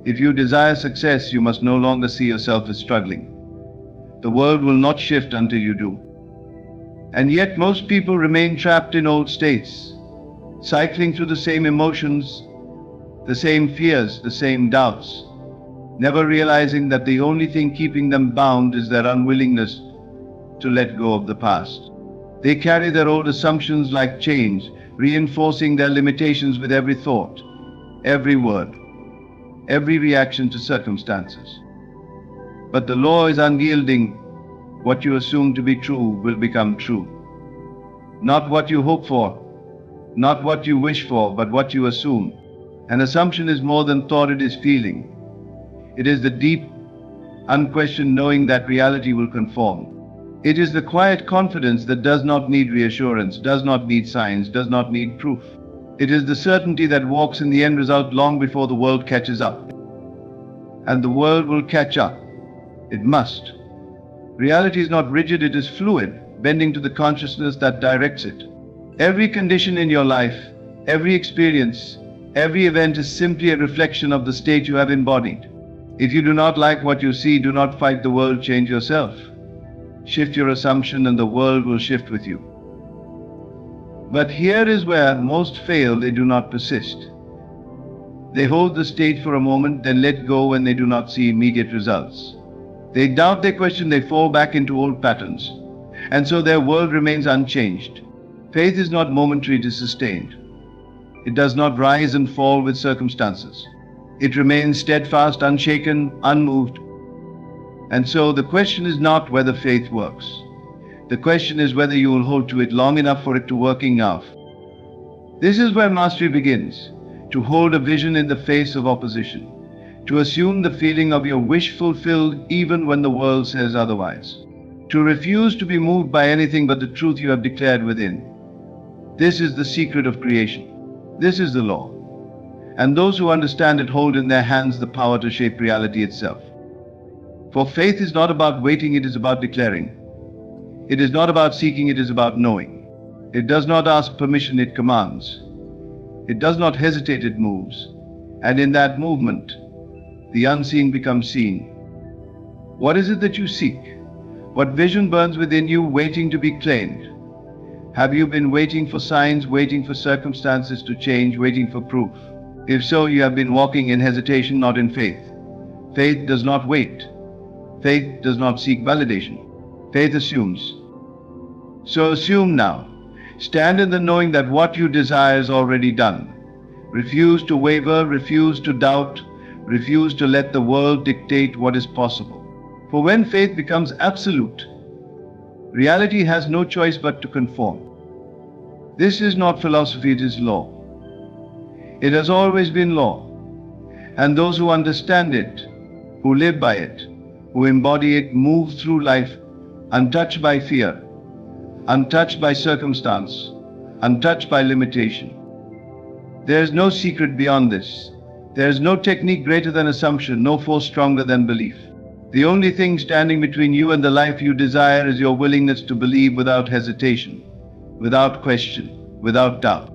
If you desire success, you must no longer see yourself as struggling. The world will not shift until you do. And yet most people remain trapped in old states, cycling through the same emotions, the same fears, the same doubts, never realizing that the only thing keeping them bound is their unwillingness to let go of the past. They carry their old assumptions like chains, reinforcing their limitations with every thought, every word, every reaction to circumstances. But the law is unyielding. What you assume to be true will become true. Not what you hope for, not what you wish for, but what you assume. An assumption is more than thought, it is feeling. It is the deep, unquestioned knowing that reality will conform. It is the quiet confidence that does not need reassurance, does not need signs, does not need proof. It is the certainty that walks in the end result long before the world catches up. And the world will catch up. It must. Reality is not rigid, it is fluid, bending to the consciousness that directs it. Every condition in your life, every experience, every event is simply a reflection of the state you have embodied. If you do not like what you see, do not fight the world, change yourself. Shift your assumption and the world will shift with you. But here is where most fail, they do not persist. They hold the stage for a moment, then let go when they do not see immediate results. They doubt, they question, they fall back into old patterns. And so their world remains unchanged. Faith is not momentary, it is sustained. It does not rise and fall with circumstances. It remains steadfast, unshaken, unmoved. And so the question is not whether faith works. The question is whether you will hold to it long enough for it to working out. This is where mastery begins. To hold a vision in the face of opposition. To assume the feeling of your wish fulfilled even when the world says otherwise. To refuse to be moved by anything but the truth you have declared within. This is the secret of creation. This is the law. And those who understand it hold in their hands the power to shape reality itself. For faith is not about waiting, it is about declaring. It is not about seeking, it is about knowing. It does not ask permission, it commands. It does not hesitate, it moves. And in that movement, the unseen becomes seen. What is it that you seek? What vision burns within you, waiting to be claimed? Have you been waiting for signs, waiting for circumstances to change, waiting for proof? If so, you have been walking in hesitation, not in faith. Faith does not wait. Faith does not seek validation. Faith assumes. So assume now. Stand in the knowing that what you desire is already done. Refuse to waver, refuse to doubt, refuse to let the world dictate what is possible. For when faith becomes absolute, reality has no choice but to conform. This is not philosophy, it is law. It has always been law. And those who understand it, who live by it, who embody it, move through life untouched by fear, untouched by circumstance, untouched by limitation. There is no secret beyond this. There is no technique greater than assumption, no force stronger than belief. The only thing standing between you and the life you desire is your willingness to believe without hesitation, without question, without doubt.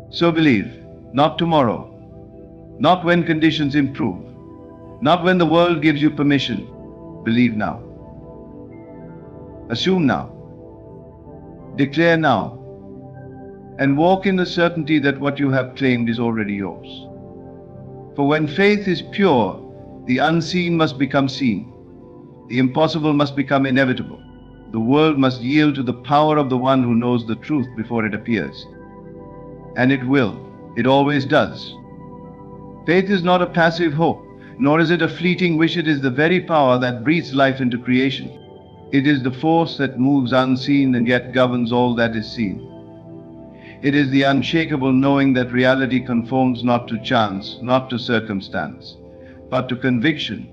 So believe, not tomorrow, not when conditions improve, not when the world gives you permission. Believe now. Assume now. Declare now. And walk in the certainty that what you have claimed is already yours. For when faith is pure, the unseen must become seen. The impossible must become inevitable. The world must yield to the power of the one who knows the truth before it appears. And it will. It always does. Faith is not a passive hope, nor is it a fleeting wish. It is the very power that breathes life into creation. It is the force that moves unseen and yet governs all that is seen. It is the unshakable knowing that reality conforms not to chance, not to circumstance, but to conviction.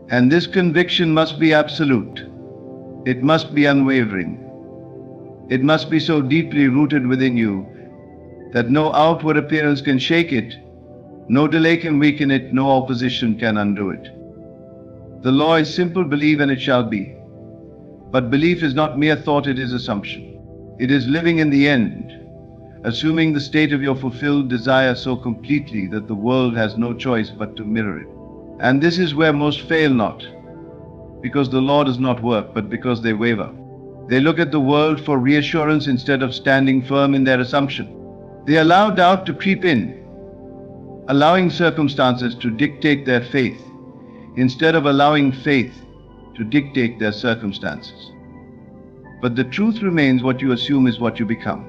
And this conviction must be absolute. It must be unwavering. It must be so deeply rooted within you that no outward appearance can shake it, no delay can weaken it, no opposition can undo it. The law is simple: believe and it shall be. But belief is not mere thought, it is assumption. It is living in the end, assuming the state of your fulfilled desire so completely that the world has no choice but to mirror it. And this is where most fail, not because the law does not work, but because they waver. They look at the world for reassurance instead of standing firm in their assumption. They allow doubt to creep in, allowing circumstances to dictate their faith, instead of allowing faith to dictate their circumstances. But the truth remains: what you assume is what you become.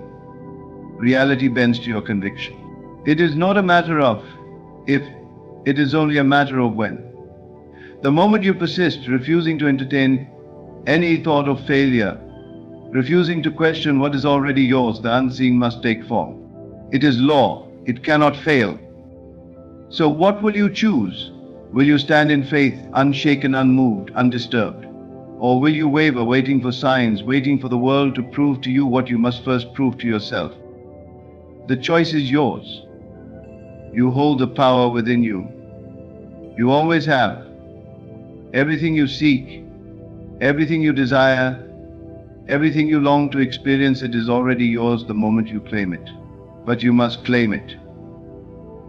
Reality bends to your conviction. It is not a matter of if, it is only a matter of when. The moment you persist, refusing to entertain any thought of failure, refusing to question what is already yours, the unseen must take form. It is law. It cannot fail. So what will you choose? Will you stand in faith, unshaken, unmoved, undisturbed? Or will you waver, waiting for signs, waiting for the world to prove to you what you must first prove to yourself? The choice is yours. You hold the power within you. You always have. Everything you seek, everything you desire, everything you long to experience, it is already yours the moment you claim it. But you must claim it.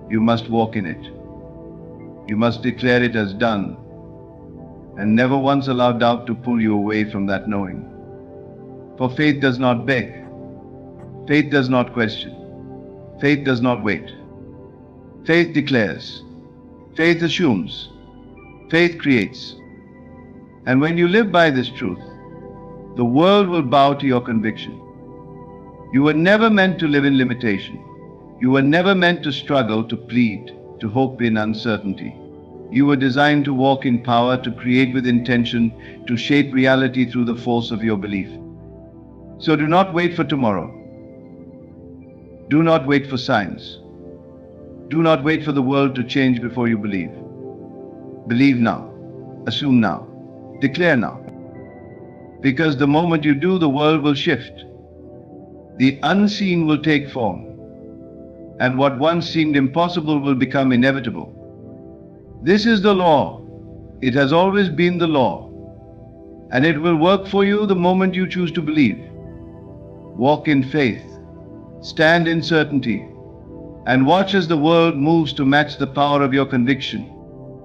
You must walk in it. You must declare it as done, and never once allow doubt to pull you away from that knowing. For faith does not beg, faith does not question, faith does not wait. Faith declares, faith assumes, faith creates. And when you live by this truth, the world will bow to your conviction. You were never meant to live in limitation. You were never meant to struggle, to plead, to hope in uncertainty. You were designed to walk in power, to create with intention, to shape reality through the force of your belief. So do not wait for tomorrow. Do not wait for signs. Do not wait for the world to change before you believe. Believe now. Assume now. Declare now. Because the moment you do, the world will shift. The unseen will take form. And what once seemed impossible will become inevitable. This is the law. It has always been the law. And it will work for you the moment you choose to believe. Walk in faith. Stand in certainty. And watch as the world moves to match the power of your conviction.